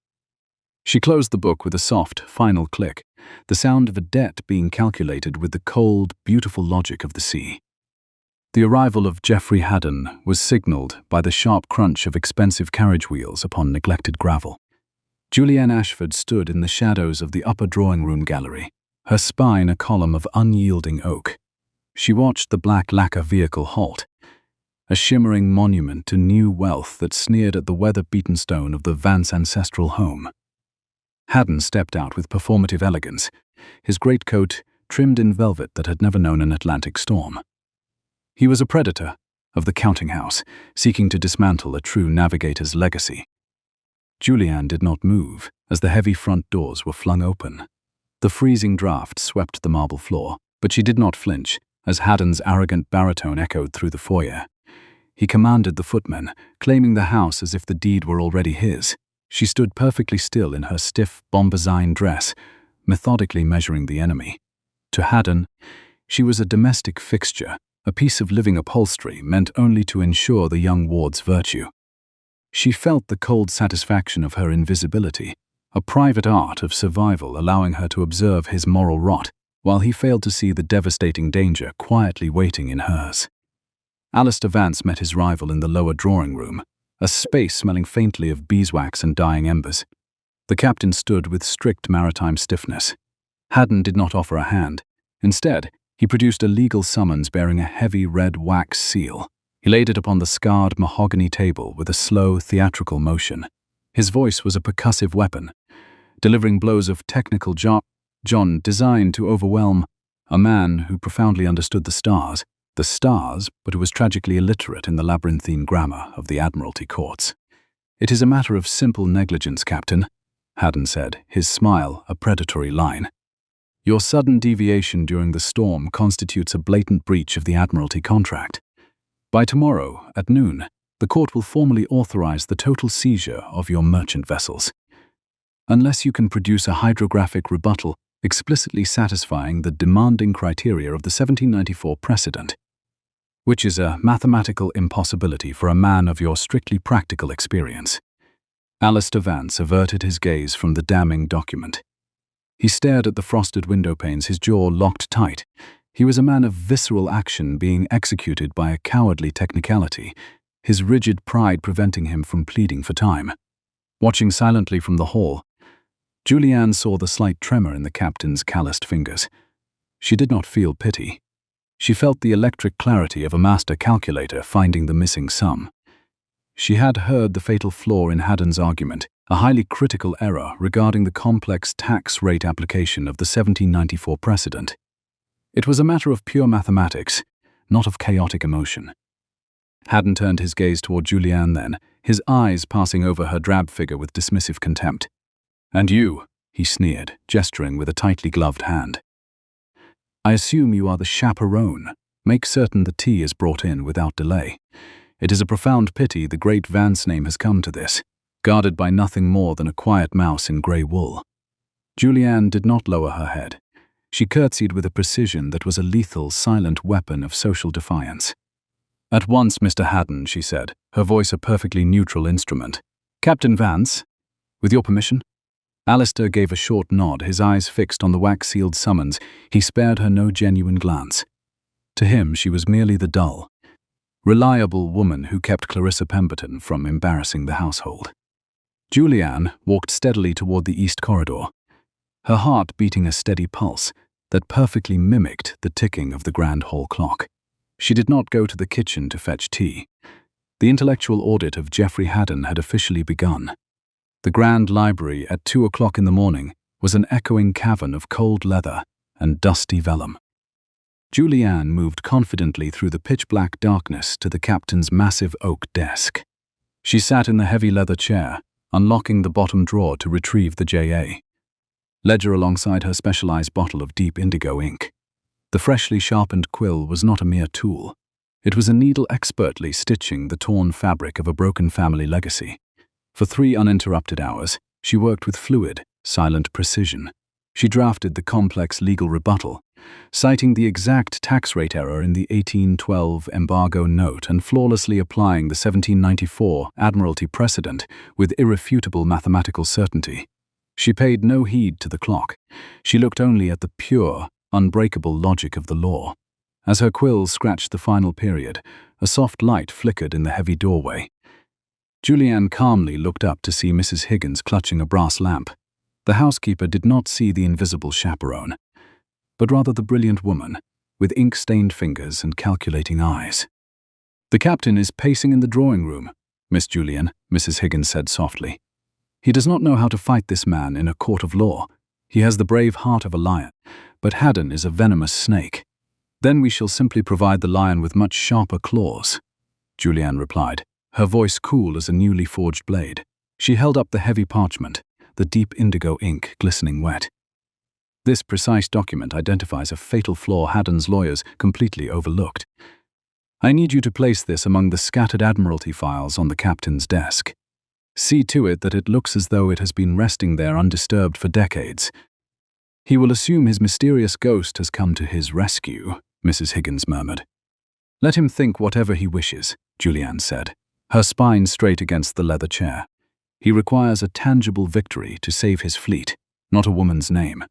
She closed the book with a soft, final click, the sound of a debt being calculated with the cold, beautiful logic of the sea. The arrival of Geoffrey Haddon was signaled by the sharp crunch of expensive carriage wheels upon neglected gravel. Julianne Ashford stood in the shadows of the upper drawing-room gallery, her spine a column of unyielding oak. She watched the black lacquer vehicle halt, a shimmering monument to new wealth that sneered at the weather-beaten stone of the Vance ancestral home. Haddon stepped out with performative elegance, his greatcoat trimmed in velvet that had never known an Atlantic storm. He was a predator of the counting house, seeking to dismantle a true navigator's legacy. Julianne did not move as the heavy front doors were flung open. The freezing draft swept the marble floor, but she did not flinch as Haddon's arrogant baritone echoed through the foyer. He commanded the footmen, claiming the house as if the deed were already his. She stood perfectly still in her stiff bombazine dress, methodically measuring the enemy. To Haddon, she was a domestic fixture, a piece of living upholstery meant only to ensure the young ward's virtue. She felt the cold satisfaction of her invisibility, a private art of survival allowing her to observe his moral rot, while he failed to see the devastating danger quietly waiting in hers. Alistair Vance met his rival in the lower drawing room, a space smelling faintly of beeswax and dying embers. The captain stood with strict maritime stiffness. Haddon did not offer a hand. Instead, he produced a legal summons bearing a heavy red wax seal. He laid it upon the scarred mahogany table with a slow, theatrical motion. His voice was a percussive weapon, delivering blows of technical jargon designed to overwhelm a man who profoundly understood the stars, but who was tragically illiterate in the labyrinthine grammar of the Admiralty courts. "It is a matter of simple negligence, Captain," Haddon said, his smile a predatory line. "Your sudden deviation during the storm constitutes a blatant breach of the Admiralty contract. By tomorrow, at noon, the court will formally authorize the total seizure of your merchant vessels. Unless you can produce a hydrographic rebuttal explicitly satisfying the demanding criteria of the 1794 precedent, which is a mathematical impossibility for a man of your strictly practical experience." Alistair Vance averted his gaze from the damning document. He stared at the frosted window panes, his jaw locked tight. He was a man of visceral action being executed by a cowardly technicality, his rigid pride preventing him from pleading for time. Watching silently from the hall, Julianne saw the slight tremor in the captain's calloused fingers. She did not feel pity. She felt the electric clarity of a master calculator finding the missing sum. She had heard the fatal flaw in Haddon's argument, a highly critical error regarding the complex tax rate application of the 1794 precedent. It was a matter of pure mathematics, not of chaotic emotion. Haddon turned his gaze toward Julianne then, his eyes passing over her drab figure with dismissive contempt. "And you," he sneered, gesturing with a tightly gloved hand. "I assume you are the chaperone. Make certain the tea is brought in without delay. It is a profound pity the great Vance name has come to this, guarded by nothing more than a quiet mouse in grey wool." Julianne did not lower her head. She curtsied with a precision that was a lethal, silent weapon of social defiance. "At once, Mr. Haddon," she said, her voice a perfectly neutral instrument. "Captain Vance, with your permission?" Alistair gave a short nod, his eyes fixed on the wax-sealed summons. He spared her no genuine glance. To him, she was merely the dull, reliable woman who kept Clarissa Pemberton from embarrassing the household. Julianne walked steadily toward the east corridor, her heart beating a steady pulse that perfectly mimicked the ticking of the grand hall clock. She did not go to the kitchen to fetch tea. The intellectual audit of Geoffrey Haddon had officially begun. The grand library at 2 o'clock in the morning was an echoing cavern of cold leather and dusty vellum. Julianne moved confidently through the pitch-black darkness to the captain's massive oak desk. She sat in the heavy leather chair, unlocking the bottom drawer to retrieve the J.A. ledger alongside her specialized bottle of deep indigo ink. The freshly sharpened quill was not a mere tool. It was a needle expertly stitching the torn fabric of a broken family legacy. For 3 uninterrupted hours, she worked with fluid, silent precision. She drafted the complex legal rebuttal, citing the exact tax rate error in the 1812 embargo note and flawlessly applying the 1794 Admiralty precedent with irrefutable mathematical certainty. She paid no heed to the clock. She looked only at the pure, unbreakable logic of the law. As her quill scratched the final period, a soft light flickered in the heavy doorway. Julianne calmly looked up to see Mrs. Higgins clutching a brass lamp. The housekeeper did not see the invisible chaperone, but rather the brilliant woman, with ink-stained fingers and calculating eyes. "The captain is pacing in the drawing room, Miss Julianne," Mrs. Higgins said softly. "He does not know how to fight this man in a court of law. He has the brave heart of a lion, but Haddon is a venomous snake. Then we shall simply provide the lion with much sharper claws," Julianne replied, her voice cool as a newly forged blade. She held up the heavy parchment, the deep indigo ink glistening wet. "This precise document identifies a fatal flaw Haddon's lawyers completely overlooked. I need you to place this among the scattered Admiralty files on the captain's desk. See to it that it looks as though it has been resting there undisturbed for decades. He will assume his mysterious ghost has come to his rescue," Mrs. Higgins murmured. "Let him think whatever he wishes," Julianne said, her spine straight against the leather chair. "He requires a tangible victory to save his fleet, not a woman's name.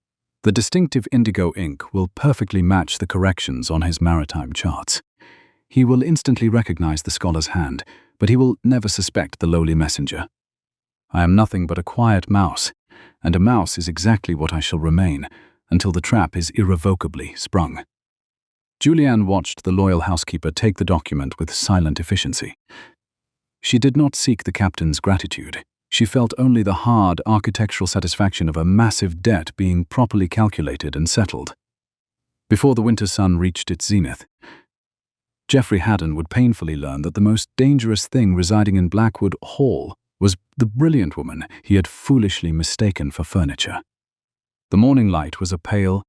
The distinctive indigo ink will perfectly match the corrections on his maritime charts. He will instantly recognize the scholar's hand, but he will never suspect the lowly messenger. I am nothing but a quiet mouse, and a mouse is exactly what I shall remain until the trap is irrevocably sprung." Julianne watched the loyal housekeeper take the document with silent efficiency. She did not seek the captain's gratitude. She felt only the hard architectural satisfaction of a massive debt being properly calculated and settled. Before the winter sun reached its zenith, Geoffrey Haddon would painfully learn that the most dangerous thing residing in Blackwood Hall was the brilliant woman he had foolishly mistaken for furniture. The morning light was a pale,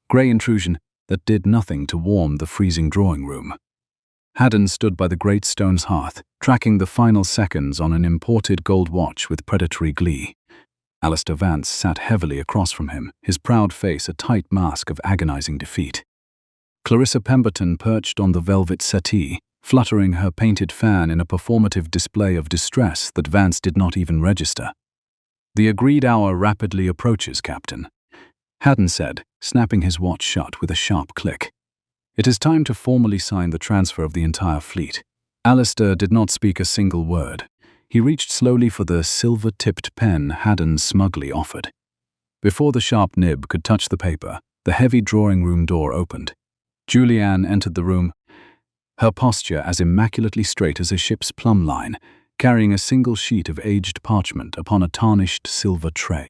grey intrusion that did nothing to warm the freezing drawing room. Haddon stood by the great stone's hearth, tracking the final seconds on an imported gold watch with predatory glee. Alistair Vance sat heavily across from him, his proud face a tight mask of agonizing defeat. Clarissa Pemberton perched on the velvet settee, fluttering her painted fan in a performative display of distress that Vance did not even register. "The agreed hour rapidly approaches, Captain," Haddon said, snapping his watch shut with a sharp click. "It is time to formally sign the transfer of the entire fleet." Alistair did not speak a single word. He reached slowly for the silver-tipped pen Haddon smugly offered. Before the sharp nib could touch the paper, the heavy drawing-room door opened. Julianne entered the room, her posture as immaculately straight as a ship's plumb line, carrying a single sheet of aged parchment upon a tarnished silver tray.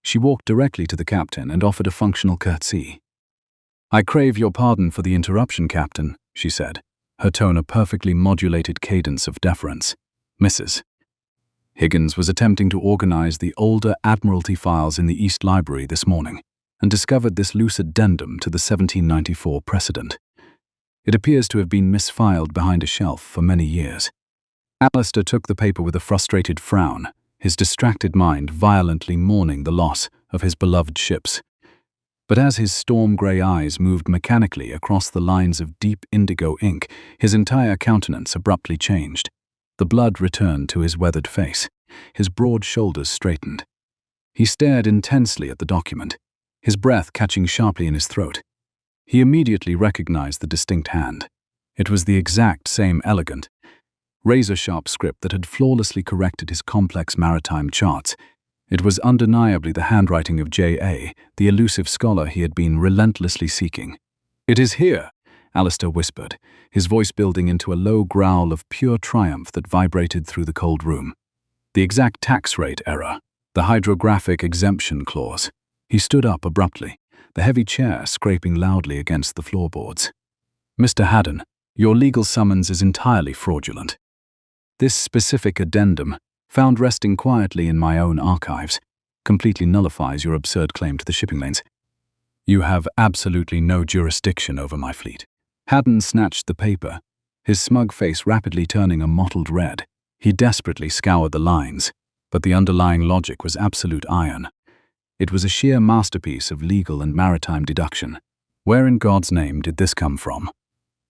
She walked directly to the captain and offered a functional curtsy. "I crave your pardon for the interruption, Captain," she said, her tone a perfectly modulated cadence of deference. "Mrs. Higgins was attempting to organize the older Admiralty files in the East Library this morning and discovered this loose addendum to the 1794 precedent. It appears to have been misfiled behind a shelf for many years." Alistair took the paper with a frustrated frown, his distracted mind violently mourning the loss of his beloved ships. But as his storm-grey eyes moved mechanically across the lines of deep indigo ink, his entire countenance abruptly changed. The blood returned to his weathered face, his broad shoulders straightened. He stared intensely at the document, his breath catching sharply in his throat. He immediately recognized the distinct hand. It was the exact same elegant, razor-sharp script that had flawlessly corrected his complex maritime charts. It was undeniably the handwriting of J.A., the elusive scholar he had been relentlessly seeking. "It is here," Alistair whispered, his voice building into a low growl of pure triumph that vibrated through the cold room. "The exact tax rate error, the hydrographic exemption clause." He stood up abruptly, the heavy chair scraping loudly against the floorboards. "Mr. Haddon, your legal summons is entirely fraudulent. This specific addendum, found resting quietly in my own archives, completely nullifies your absurd claim to the shipping lanes. You have absolutely no jurisdiction over my fleet." Haddon snatched the paper, his smug face rapidly turning a mottled red. He desperately scoured the lines, but the underlying logic was absolute iron. It was a sheer masterpiece of legal and maritime deduction. Where in God's name did this come from?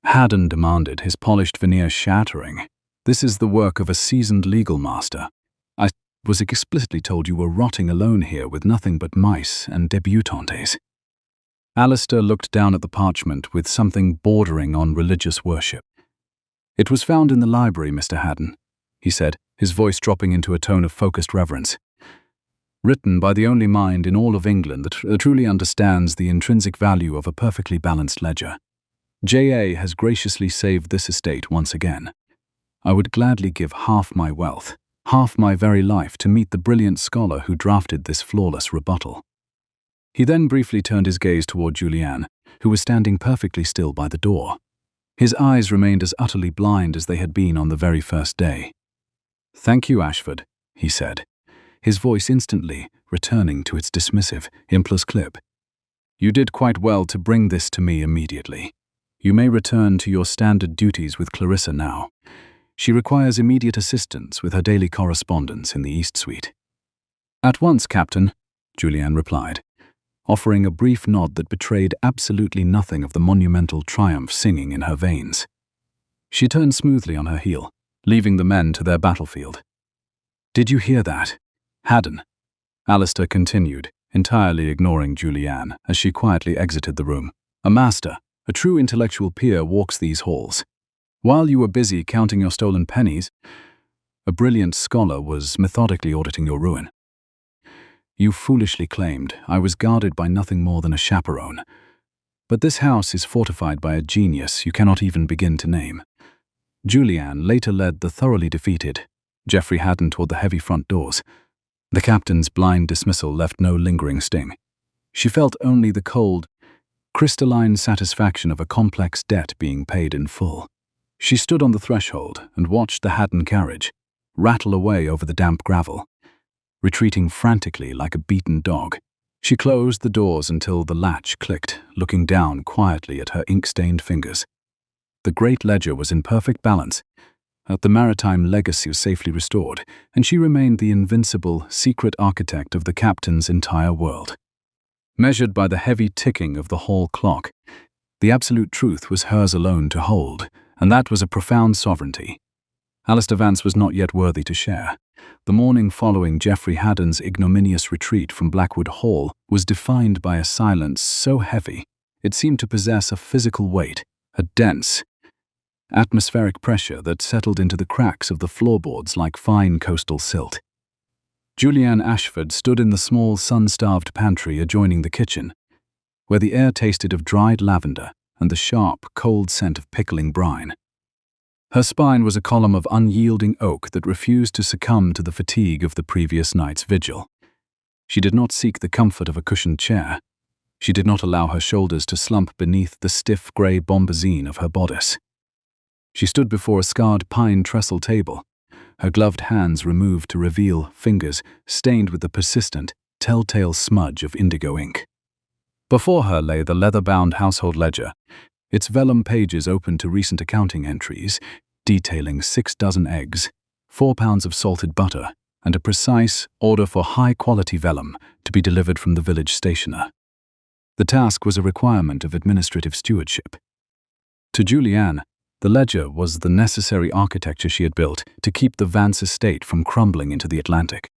Haddon demanded, his polished veneer shattering. "This is the work of a seasoned legal master. I was explicitly told you were rotting alone here with nothing but mice and debutantes." Alistair looked down at the parchment with something bordering on religious worship. "It was found in the library, Mr. Haddon. he said, his voice dropping into a tone of focused reverence. Written by the only mind in all of England that truly understands the intrinsic value of a perfectly balanced ledger. J.A. has graciously saved this estate once again. I would gladly give half my wealth, half my very life to meet the brilliant scholar who drafted this flawless rebuttal. He then briefly turned his gaze toward Julianne, who was standing perfectly still by the door. His eyes remained as utterly blind as they had been on the very first day. "Thank you, Ashford," he said, his voice instantly returning to its dismissive, impless clip. "You did quite well to bring this to me immediately. You may return to your standard duties with Clarissa now. She requires immediate assistance with her daily correspondence in the East Suite." "At once, Captain," Julianne replied, offering a brief nod that betrayed absolutely nothing of the monumental triumph singing in her veins. She turned smoothly on her heel, leaving the men to their battlefield. "Did you hear that? Haddon," Alistair continued, entirely ignoring Julianne as she quietly exited the room. "A master, a true intellectual peer walks these halls. While you were busy counting your stolen pennies, a brilliant scholar was methodically auditing your ruin. You foolishly claimed I was guarded by nothing more than a chaperone. But this house is fortified by a genius you cannot even begin to name." Julianne later led the thoroughly defeated Geoffrey Haddon toward the heavy front doors. The captain's blind dismissal left no lingering sting. She felt only the cold, crystalline satisfaction of a complex debt being paid in full. She stood on the threshold and watched the Haddon carriage rattle away over the damp gravel, retreating frantically like a beaten dog. She closed the doors until the latch clicked, looking down quietly at her ink-stained fingers. The great ledger was in perfect balance. The maritime legacy was safely restored, and she remained the invincible, secret architect of the captain's entire world. Measured by the heavy ticking of the hall clock, the absolute truth was hers alone to hold, and that was a profound sovereignty Alistair Vance was not yet worthy to share. The morning following Geoffrey Haddon's ignominious retreat from Blackwood Hall was defined by a silence so heavy it seemed to possess a physical weight, a dense, atmospheric pressure that settled into the cracks of the floorboards like fine coastal silt. Julianne Ashford stood in the small sun-starved pantry adjoining the kitchen, where the air tasted of dried lavender and the sharp, cold scent of pickling brine. Her spine was a column of unyielding oak that refused to succumb to the fatigue of the previous night's vigil. She did not seek the comfort of a cushioned chair. She did not allow her shoulders to slump beneath the stiff grey bombazine of her bodice. She stood before a scarred pine trestle table, her gloved hands removed to reveal fingers stained with the persistent, telltale smudge of indigo ink. Before her lay the leather-bound household ledger, its vellum pages open to recent accounting entries, detailing 6 dozen eggs, 4 pounds of salted butter, and a precise order for high-quality vellum to be delivered from the village stationer. The task was a requirement of administrative stewardship. To Julianne, the ledger was the necessary architecture she had built to keep the Vance estate from crumbling into the Atlantic.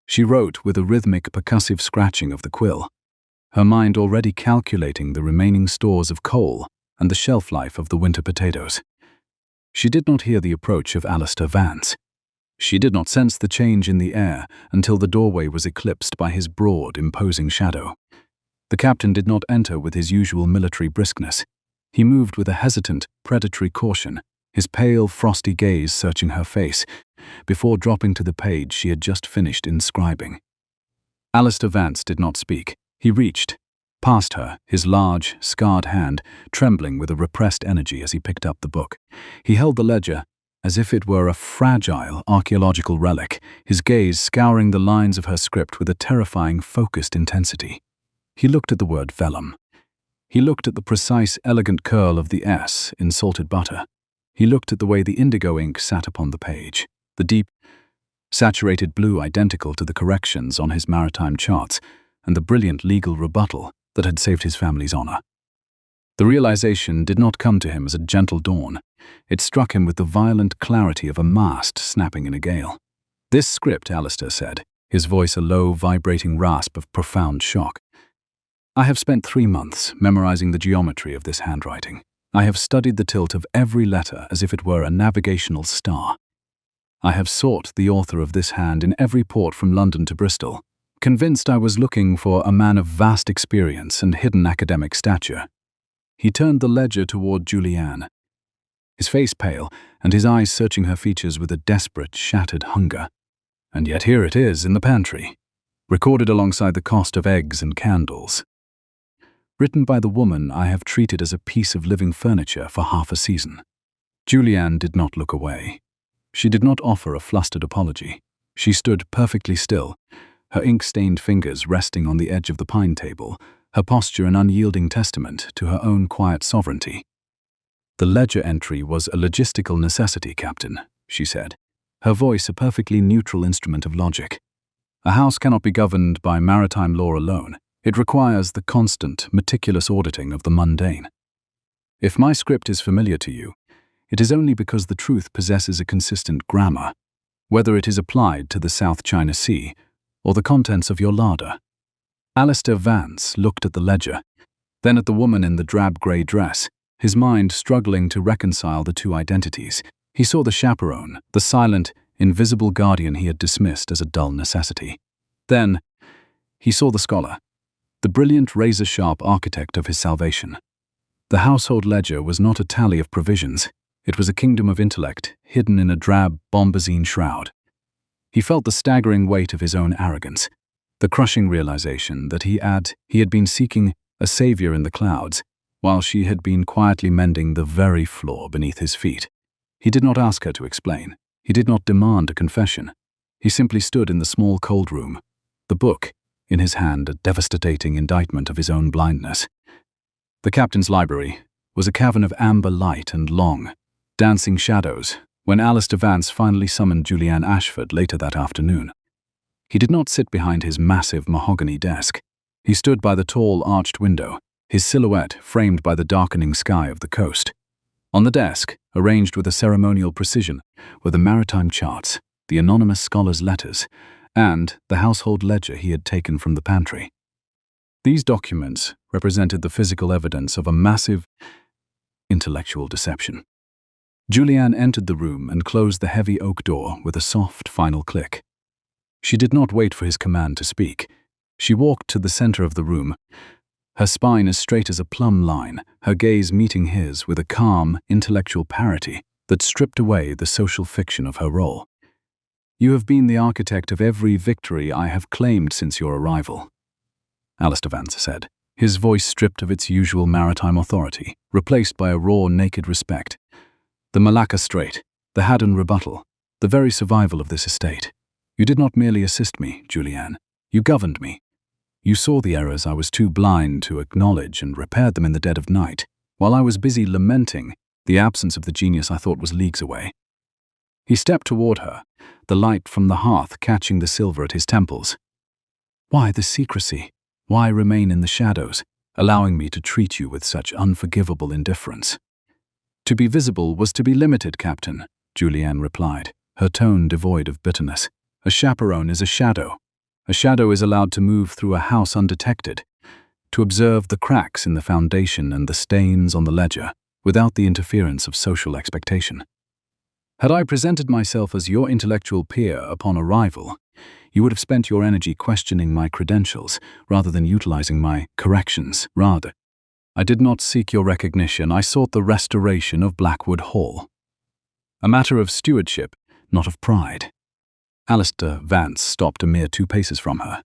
She wrote with a rhythmic, percussive scratching of the quill, her mind already calculating the remaining stores of coal and the shelf life of the winter potatoes. She did not hear the approach of Alistair Vance. She did not sense the change in the air until the doorway was eclipsed by his broad, imposing shadow. The captain did not enter with his usual military briskness. He moved with a hesitant, predatory caution, his pale, frosty gaze searching her face, before dropping to the page she had just finished inscribing. Alistair Vance did not speak. He reached past her, his large, scarred hand trembling with a repressed energy as he picked up the book. He held the ledger as if it were a fragile archaeological relic, his gaze scouring the lines of her script with a terrifying, focused intensity. He looked at the word vellum. He looked at the precise, elegant curl of the S in salted butter. He looked at the way the indigo ink sat upon the page, the deep, saturated blue identical to the corrections on his maritime charts, and the brilliant legal rebuttal that had saved his family's honor. The realization did not come to him as a gentle dawn. It struck him with the violent clarity of a mast snapping in a gale. "This script," Alistair said, his voice a low, vibrating rasp of profound shock. "I have spent 3 months memorizing the geometry of this handwriting. I have studied the tilt of every letter as if it were a navigational star. I have sought the author of this hand in every port from London to Bristol, convinced I was looking for a man of vast experience and hidden academic stature. He turned the ledger toward Julianne, his face pale and his eyes searching her features with a desperate, shattered hunger. And yet here it is in the pantry, recorded alongside the cost of eggs and candles. Written by the woman I have treated as a piece of living furniture for half a season. Julianne did not look away. She did not offer a flustered apology. She stood perfectly still, her ink-stained fingers resting on the edge of the pine table, her posture an unyielding testament to her own quiet sovereignty. "The ledger entry was a logistical necessity, Captain," she said, her voice a perfectly neutral instrument of logic. "A house cannot be governed by maritime law alone. It requires the constant, meticulous auditing of the mundane. If my script is familiar to you, it is only because the truth possesses a consistent grammar, whether it is applied to the South China Sea or the contents of your larder." Alistair Vance looked at the ledger, then at the woman in the drab grey dress, his mind struggling to reconcile the two identities. He saw the chaperone, the silent, invisible guardian he had dismissed as a dull necessity. Then, he saw the scholar, the brilliant razor-sharp architect of his salvation. The household ledger was not a tally of provisions. It was a kingdom of intellect, hidden in a drab bombazine shroud. He felt the staggering weight of his own arrogance, the crushing realization that he had been seeking a savior in the clouds, while she had been quietly mending the very floor beneath his feet. He did not ask her to explain. He did not demand a confession. He simply stood in the small cold room, the book in his hand, a devastating indictment of his own blindness. The captain's library was a cavern of amber light and long, dancing shadows when Alistair Vance finally summoned Julianne Ashford later that afternoon. He did not sit behind his massive mahogany desk. He stood by the tall arched window, his silhouette framed by the darkening sky of the coast. On the desk, arranged with a ceremonial precision, were the maritime charts, the anonymous scholar's letters, and the household ledger he had taken from the pantry. These documents represented the physical evidence of a massive intellectual deception. Julianne entered the room and closed the heavy oak door with a soft, final click. She did not wait for his command to speak. She walked to the center of the room, her spine as straight as a plumb line, her gaze meeting his with a calm, intellectual parity that stripped away the social fiction of her role. "You have been the architect of every victory I have claimed since your arrival," Alistair Vance said, his voice stripped of its usual maritime authority, replaced by a raw, naked respect. "The Malacca Strait, the Haddon rebuttal, the very survival of this estate. You did not merely assist me, Julianne. You governed me. You saw the errors I was too blind to acknowledge and repaired them in the dead of night, while I was busy lamenting the absence of the genius I thought was leagues away." He stepped toward her, the light from the hearth catching the silver at his temples. "Why this secrecy? Why remain in the shadows, allowing me to treat you with such unforgivable indifference?" "To be visible was to be limited, Captain," Julianne replied, her tone devoid of bitterness. "A chaperone is a shadow. A shadow is allowed to move through a house undetected, to observe the cracks in the foundation and the stains on the ledger, without the interference of social expectation. Had I presented myself as your intellectual peer upon arrival, you would have spent your energy questioning my credentials rather than utilizing my corrections. Rather, I did not seek your recognition, I sought the restoration of Blackwood Hall. A matter of stewardship, not of pride." Alistair Vance stopped a mere 2 paces from her.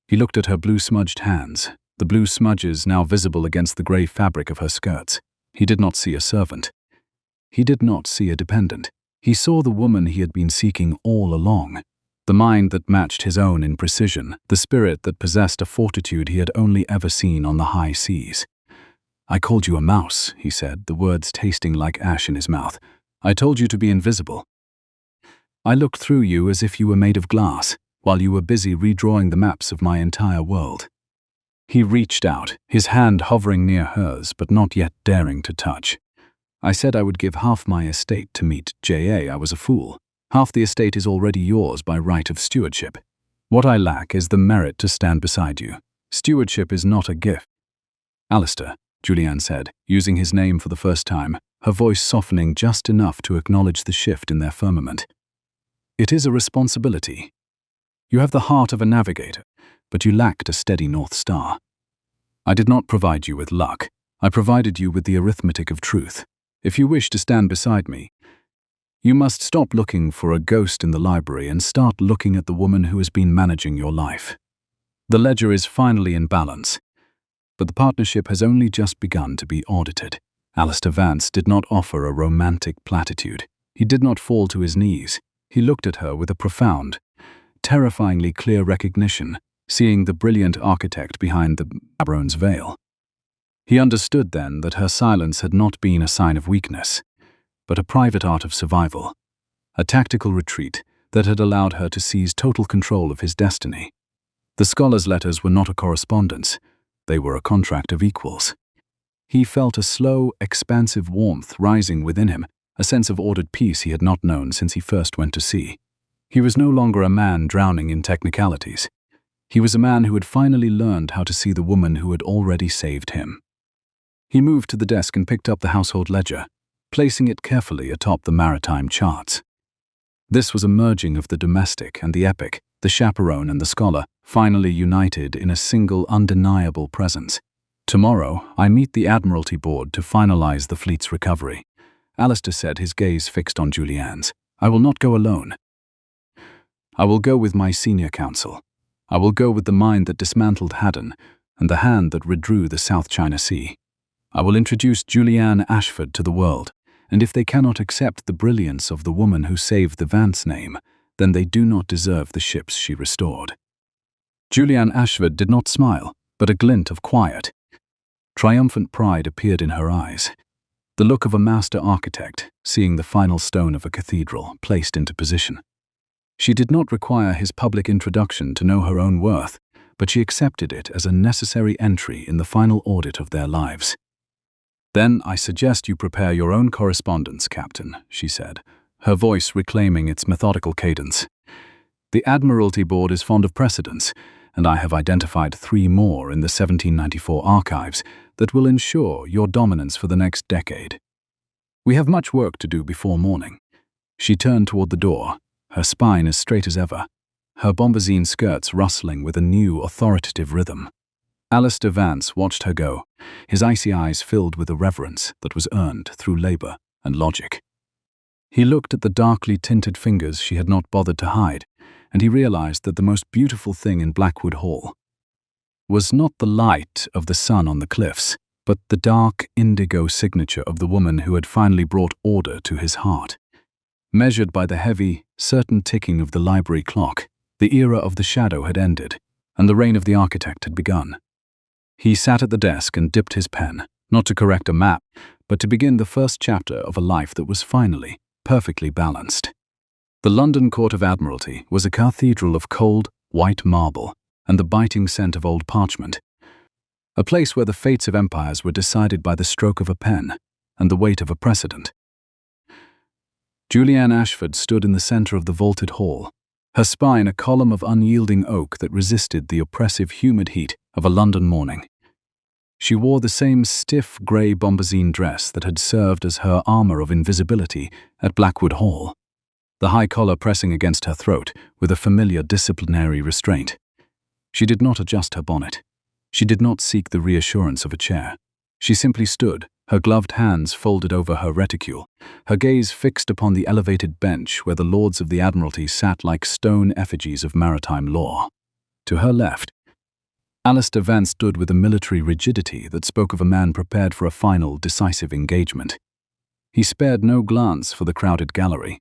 He looked at her blue-smudged hands, the blue smudges now visible against the grey fabric of her skirts. He did not see a servant. He did not see a dependent. He saw the woman he had been seeking all along, the mind that matched his own in precision, the spirit that possessed a fortitude he had only ever seen on the high seas. "I called you a mouse," he said, the words tasting like ash in his mouth. "I told you to be invisible. I looked through you as if you were made of glass, while you were busy redrawing the maps of my entire world." He reached out, his hand hovering near hers but not yet daring to touch. "I said I would give half my estate to meet J.A. I was a fool. Half the estate is already yours by right of stewardship. What I lack is the merit to stand beside you. Stewardship is not a gift." "Alistair," Julianne said, using his name for the first time, her voice softening just enough to acknowledge the shift in their firmament. It is a responsibility. You have the heart of a navigator, but you lacked a steady North Star. I did not provide you with luck. I provided you with the arithmetic of truth. If you wish to stand beside me, you must stop looking for a ghost in the library and start looking at the woman who has been managing your life. The ledger is finally in balance, but the partnership has only just begun to be audited. Alistair Vance did not offer a romantic platitude. He did not fall to his knees. He looked at her with a profound, terrifyingly clear recognition, seeing the brilliant architect behind the Chaperone's veil. He understood then that her silence had not been a sign of weakness, but a private art of survival, a tactical retreat that had allowed her to seize total control of his destiny. The scholar's letters were not a correspondence, they were a contract of equals. He felt a slow, expansive warmth rising within him, a sense of ordered peace he had not known since he first went to sea. He was no longer a man drowning in technicalities. He was a man who had finally learned how to see the woman who had already saved him. He moved to the desk and picked up the household ledger, placing it carefully atop the maritime charts. This was a merging of the domestic and the epic, the chaperone and the scholar, finally united in a single undeniable presence. Tomorrow, I meet the Admiralty board to finalize the fleet's recovery. Alistair said, his gaze fixed on Julianne's. I will not go alone. I will go with my senior counsel. I will go with the mind that dismantled Haddon and the hand that redrew the South China Sea. I will introduce Julianne Ashford to the world, and if they cannot accept the brilliance of the woman who saved the Vance name, then they do not deserve the ships she restored. Julianne Ashford did not smile, but a glint of quiet, triumphant pride appeared in her eyes. The look of a master architect, seeing the final stone of a cathedral placed into position. She did not require his public introduction to know her own worth, but she accepted it as a necessary entry in the final audit of their lives. Then I suggest you prepare your own correspondence, Captain, she said, her voice reclaiming its methodical cadence. The Admiralty board is fond of precedents, and I have identified 3 more in the 1794 archives that will ensure your dominance for the next decade. We have much work to do before morning. She turned toward the door, her spine as straight as ever, her bombazine skirts rustling with a new authoritative rhythm. Alistair Vance watched her go, his icy eyes filled with a reverence that was earned through labor and logic. He looked at the darkly tinted fingers she had not bothered to hide, and he realized that the most beautiful thing in Blackwood Hall was not the light of the sun on the cliffs, but the dark indigo signature of the woman who had finally brought order to his heart. Measured by the heavy, certain ticking of the library clock, the era of the shadow had ended, and the reign of the architect had begun. He sat at the desk and dipped his pen, not to correct a map, but to begin the first chapter of a life that was finally perfectly balanced. The London Court of Admiralty was a cathedral of cold, white marble and the biting scent of old parchment, a place where the fates of empires were decided by the stroke of a pen and the weight of a precedent. Julianne Ashford stood in the center of the vaulted hall, her spine a column of unyielding oak that resisted the oppressive humid heat of a London morning. She wore the same stiff grey bombazine dress that had served as her armor of invisibility at Blackwood Hall, the high collar pressing against her throat with a familiar disciplinary restraint. She did not adjust her bonnet. She did not seek the reassurance of a chair. She simply stood, her gloved hands folded over her reticule, her gaze fixed upon the elevated bench where the lords of the Admiralty sat like stone effigies of maritime law. To her left, Alistair Vance stood with a military rigidity that spoke of a man prepared for a final, decisive engagement. He spared no glance for the crowded gallery,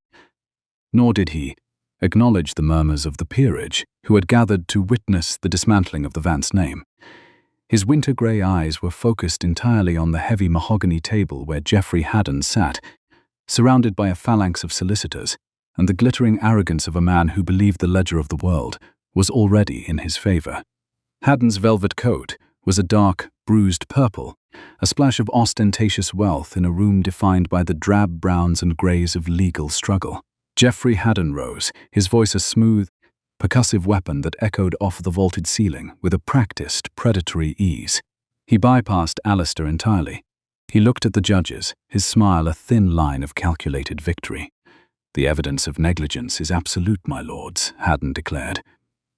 nor did he acknowledge the murmurs of the peerage who had gathered to witness the dismantling of the Vance name. His winter-grey eyes were focused entirely on the heavy mahogany table where Geoffrey Haddon sat, surrounded by a phalanx of solicitors, and the glittering arrogance of a man who believed the ledger of the world was already in his favor. Haddon's velvet coat was a dark, bruised purple, a splash of ostentatious wealth in a room defined by the drab browns and greys of legal struggle. Geoffrey Haddon rose, his voice a smooth, percussive weapon that echoed off the vaulted ceiling with a practiced, predatory ease. He bypassed Alistair entirely. He looked at the judges, his smile a thin line of calculated victory. "The evidence of negligence is absolute, my lords," Haddon declared,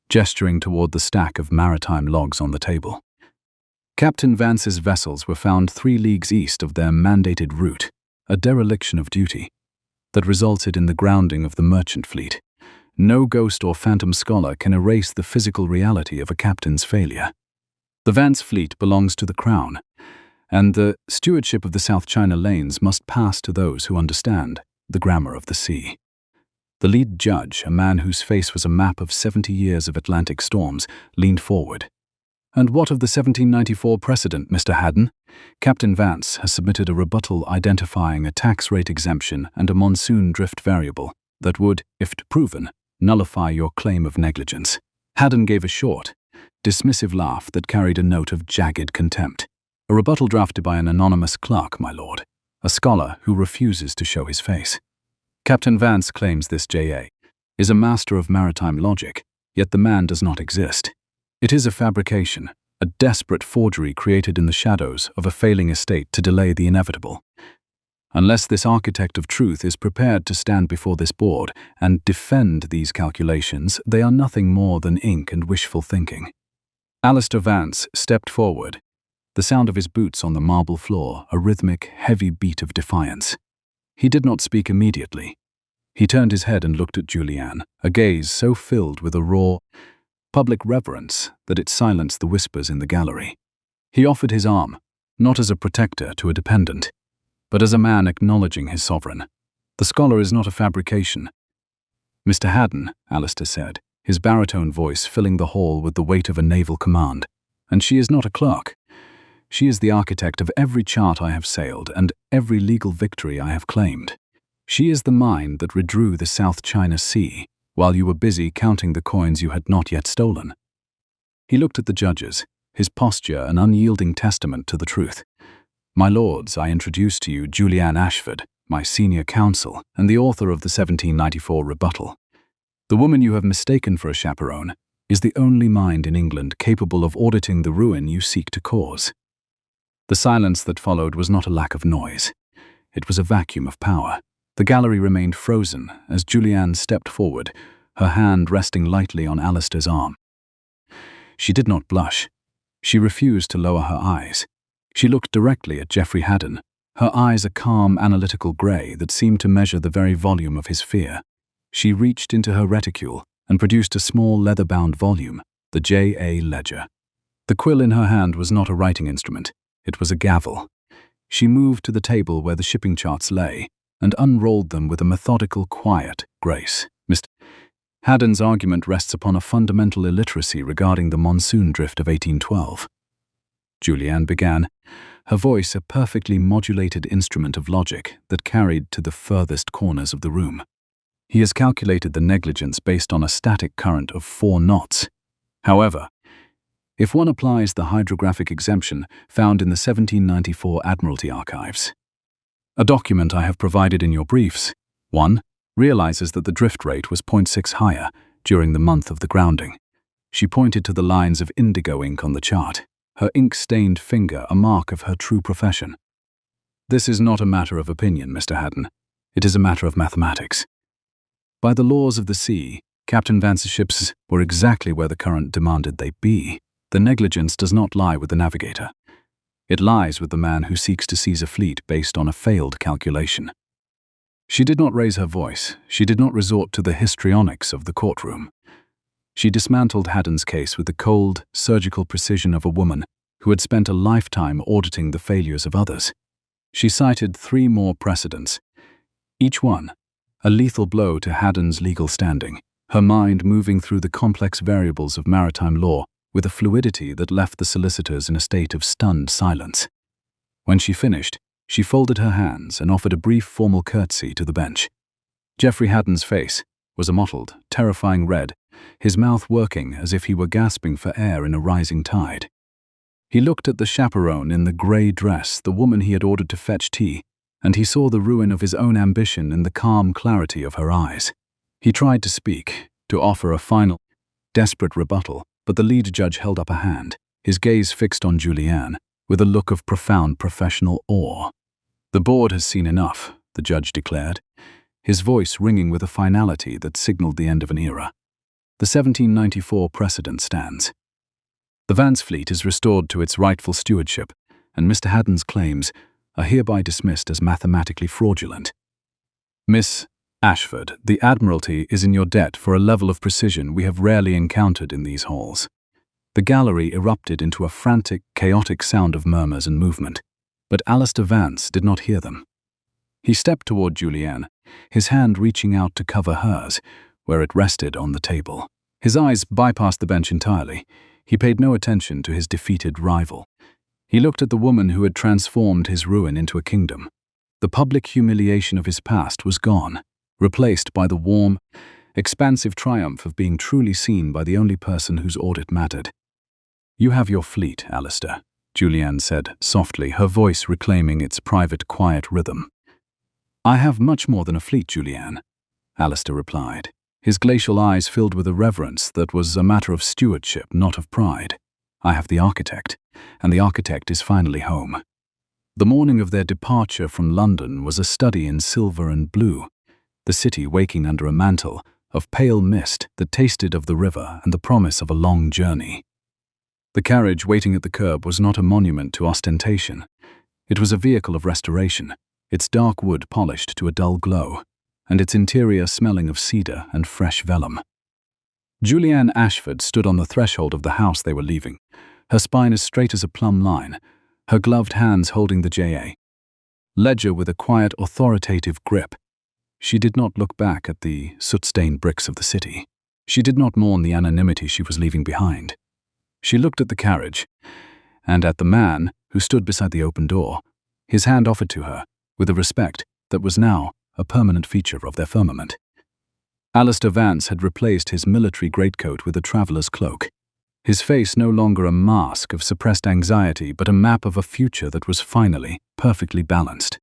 gesturing toward the stack of maritime logs on the table. Captain Vance's vessels were found 3 leagues east of their mandated route, a dereliction of duty that resulted in the grounding of the merchant fleet. No ghost or phantom scholar can erase the physical reality of a captain's failure. The Vance fleet belongs to the Crown, and the stewardship of the South China lanes must pass to those who understand the grammar of the sea. The lead judge, a man whose face was a map of 70 years of Atlantic storms, leaned forward. "And what of the 1794 precedent, Mr. Haddon? Captain Vance has submitted a rebuttal identifying a tax rate exemption and a monsoon drift variable that would, if proven, nullify your claim of negligence." Haddon gave a short, dismissive laugh that carried a note of jagged contempt. "A rebuttal drafted by an anonymous clerk, my lord, a scholar who refuses to show his face. Captain Vance claims this J.A. is a master of maritime logic, yet the man does not exist. It is a fabrication, a desperate forgery created in the shadows of a failing estate to delay the inevitable. Unless this architect of truth is prepared to stand before this board and defend these calculations, they are nothing more than ink and wishful thinking." Alistair Vance stepped forward, the sound of his boots on the marble floor a rhythmic, heavy beat of defiance. He did not speak immediately. He turned his head and looked at Julianne, a gaze so filled with a raw, public reverence that it silenced the whispers in the gallery. He offered his arm, not as a protector to a dependent, but as a man acknowledging his sovereign. "The scholar is not a fabrication." "Mr. Haddon," Alistair said, his baritone voice filling the hall with the weight of a naval command, "and she is not a clerk. She is the architect of every chart I have sailed and every legal victory I have claimed. She is the mind that redrew the South China Sea while you were busy counting the coins you had not yet stolen." He looked at the judges, his posture an unyielding testament to the truth. "My lords, I introduce to you Julianne Ashford, my senior counsel and the author of the 1794 rebuttal. The woman you have mistaken for a chaperone is the only mind in England capable of auditing the ruin you seek to cause." The silence that followed was not a lack of noise. It was a vacuum of power. The gallery remained frozen as Julianne stepped forward, her hand resting lightly on Alistair's arm. She did not blush. She refused to lower her eyes. She looked directly at Geoffrey Haddon, her eyes a calm, analytical grey that seemed to measure the very volume of his fear. She reached into her reticule and produced a small leather-bound volume, the J.A. Ledger. The quill in her hand was not a writing instrument. It was a gavel. She moved to the table where the shipping charts lay and unrolled them with a methodical, quiet grace. "Mr. Haddon's argument rests upon a fundamental illiteracy regarding the monsoon drift of 1812. Julianne began, her voice a perfectly modulated instrument of logic that carried to the furthest corners of the room. "He has calculated the negligence based on a static current of 4 knots. However, if one applies the hydrographic exemption found in the 1794 Admiralty archives, a document I have provided in your briefs, one realizes that the drift rate was 0.6 higher during the month of the grounding." She pointed to the lines of indigo ink on the chart, her ink-stained finger a mark of her true profession. "This is not a matter of opinion, Mr. Haddon. It is a matter of mathematics. By the laws of the sea, Captain Vance's ships were exactly where the current demanded they be. The negligence does not lie with the navigator. It lies with the man who seeks to seize a fleet based on a failed calculation." She did not raise her voice. She did not resort to the histrionics of the courtroom. She dismantled Haddon's case with the cold, surgical precision of a woman who had spent a lifetime auditing the failures of others. She cited 3 more precedents, each one a lethal blow to Haddon's legal standing, her mind moving through the complex variables of maritime law with a fluidity that left the solicitors in a state of stunned silence. When she finished, she folded her hands and offered a brief formal curtsy to the bench. Geoffrey Haddon's face was a mottled, terrifying red, his mouth working as if he were gasping for air in a rising tide. He looked at the chaperone in the grey dress, the woman he had ordered to fetch tea, and he saw the ruin of his own ambition in the calm clarity of her eyes. He tried to speak, to offer a final, desperate rebuttal, but the lead judge held up a hand, his gaze fixed on Julianne, with a look of profound professional awe. "The board has seen enough," the judge declared, his voice ringing with a finality that signaled the end of an era. The 1794 precedent stands. The Vance fleet is restored to its rightful stewardship, and Mr. Haddon's claims are hereby dismissed as mathematically fraudulent. Miss Ashford, the Admiralty is in your debt for a level of precision we have rarely encountered in these halls. The gallery erupted into a frantic, chaotic sound of murmurs and movement, but Alistair Vance did not hear them. He stepped toward Julianne, his hand reaching out to cover hers, where it rested on the table. His eyes bypassed the bench entirely. He paid no attention to his defeated rival. He looked at the woman who had transformed his ruin into a kingdom. The public humiliation of his past was gone, replaced by the warm, expansive triumph of being truly seen by the only person whose audit mattered. "You have your fleet, Alistair," Julianne said softly, her voice reclaiming its private, quiet rhythm. "I have much more than a fleet, Julianne," Alistair replied, his glacial eyes filled with a reverence that was a matter of stewardship, not of pride. "I have the architect, and the architect is finally home." The morning of their departure from London was a study in silver and blue, the city waking under a mantle of pale mist that tasted of the river and the promise of a long journey. The carriage waiting at the curb was not a monument to ostentation. It was a vehicle of restoration, its dark wood polished to a dull glow, and its interior smelling of cedar and fresh vellum. Julianne Ashford stood on the threshold of the house they were leaving, her spine as straight as a plumb line, her gloved hands holding the J.A. ledger with a quiet, authoritative grip. She did not look back at the soot-stained bricks of the city. She did not mourn the anonymity she was leaving behind. She looked at the carriage, and at the man who stood beside the open door, his hand offered to her, with a respect that was now a permanent feature of their firmament. Alistair Vance had replaced his military greatcoat with a traveller's cloak, his face no longer a mask of suppressed anxiety but a map of a future that was finally perfectly balanced.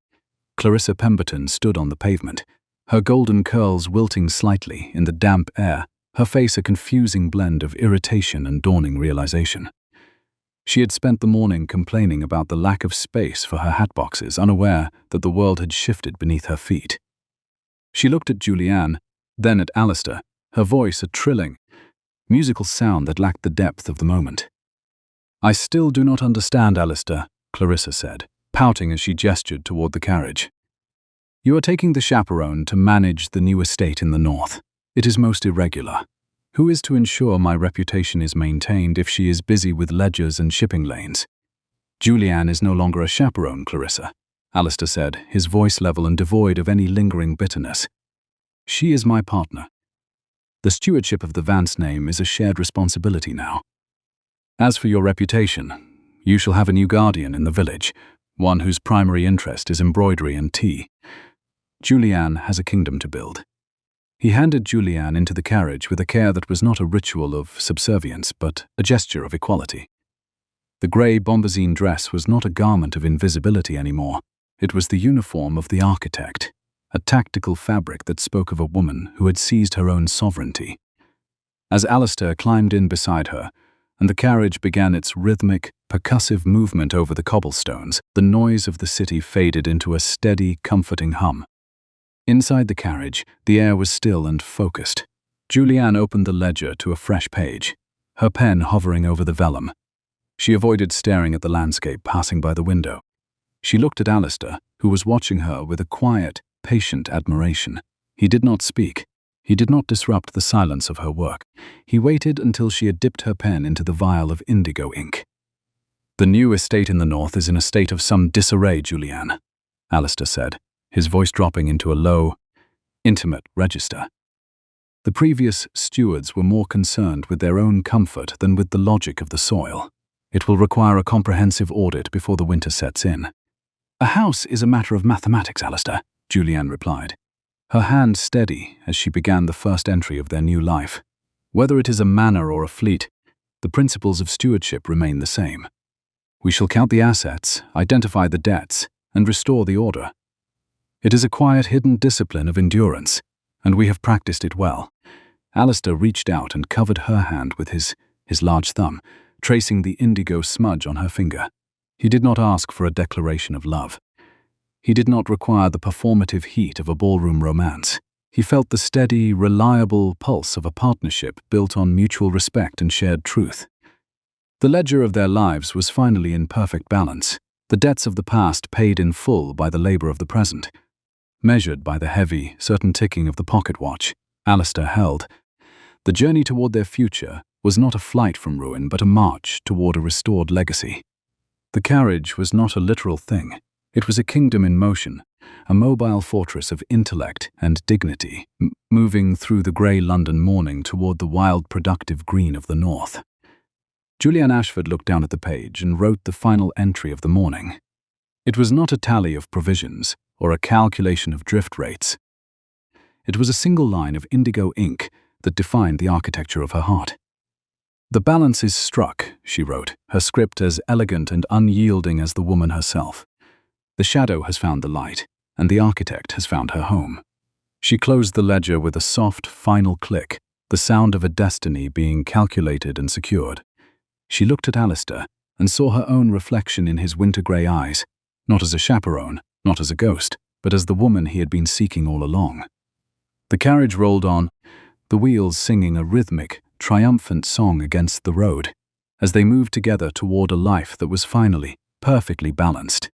Clarissa Pemberton stood on the pavement, her golden curls wilting slightly in the damp air, her face a confusing blend of irritation and dawning realization. She had spent the morning complaining about the lack of space for her hatboxes, unaware that the world had shifted beneath her feet. She looked at Julianne, then at Alistair, her voice a trilling, musical sound that lacked the depth of the moment. "I still do not understand, Alistair," Clarissa said, pouting as she gestured toward the carriage. "You are taking the Chaperone to manage the new estate in the north. It is most irregular. Who is to ensure my reputation is maintained if she is busy with ledgers and shipping lanes?" "Julianne is no longer a chaperone, Clarissa," Alistair said, his voice level and devoid of any lingering bitterness. "She is my partner. The stewardship of the Vance name is a shared responsibility now. As for your reputation, you shall have a new guardian in the village, one whose primary interest is embroidery and tea. Julianne has a kingdom to build." He handed Julianne into the carriage with a care that was not a ritual of subservience, but a gesture of equality. The grey bombazine dress was not a garment of invisibility anymore. It was the uniform of the architect, a tactical fabric that spoke of a woman who had seized her own sovereignty. As Alistair climbed in beside her, and the carriage began its rhythmic, percussive movement over the cobblestones, the noise of the city faded into a steady, comforting hum. Inside the carriage, the air was still and focused. Julianne opened the ledger to a fresh page, her pen hovering over the vellum. She avoided staring at the landscape passing by the window. She looked at Alistair, who was watching her with a quiet, patient admiration. He did not speak. He did not disrupt the silence of her work. He waited until she had dipped her pen into the vial of indigo ink. "The new estate in the north is in a state of some disarray, Julianne," Alistair said, his voice dropping into a low, intimate register. The previous stewards were more concerned with their own comfort than with the logic of the soil. "It will require a comprehensive audit before the winter sets in." "A house is a matter of mathematics, Alistair," Julianne replied, her hand steady as she began the first entry of their new life. "Whether it is a manor or a fleet, the principles of stewardship remain the same. We shall count the assets, identify the debts, and restore the order. It is a quiet, hidden discipline of endurance, and we have practiced it well." Alistair reached out and covered her hand with his large thumb, tracing the indigo smudge on her finger. He did not ask for a declaration of love. He did not require the performative heat of a ballroom romance. He felt the steady, reliable pulse of a partnership built on mutual respect and shared truth. The ledger of their lives was finally in perfect balance, the debts of the past paid in full by the labor of the present. Measured by the heavy, certain ticking of the pocket watch Alistair held, the journey toward their future was not a flight from ruin but a march toward a restored legacy. The carriage was not a literal thing. It was a kingdom in motion, a mobile fortress of intellect and dignity, moving through the grey London morning toward the wild, productive green of the north. Julianne Ashford looked down at the page and wrote the final entry of the morning. It was not a tally of provisions or a calculation of drift rates. It was a single line of indigo ink that defined the architecture of her heart. "The balance is struck," she wrote, her script as elegant and unyielding as the woman herself. "The shadow has found the light, and the architect has found her home." She closed the ledger with a soft, final click, the sound of a destiny being calculated and secured. She looked at Alistair and saw her own reflection in his winter-grey eyes, not as a chaperone, not as a ghost, but as the woman he had been seeking all along. The carriage rolled on, the wheels singing a rhythmic, triumphant song against the road, as they moved together toward a life that was finally perfectly balanced.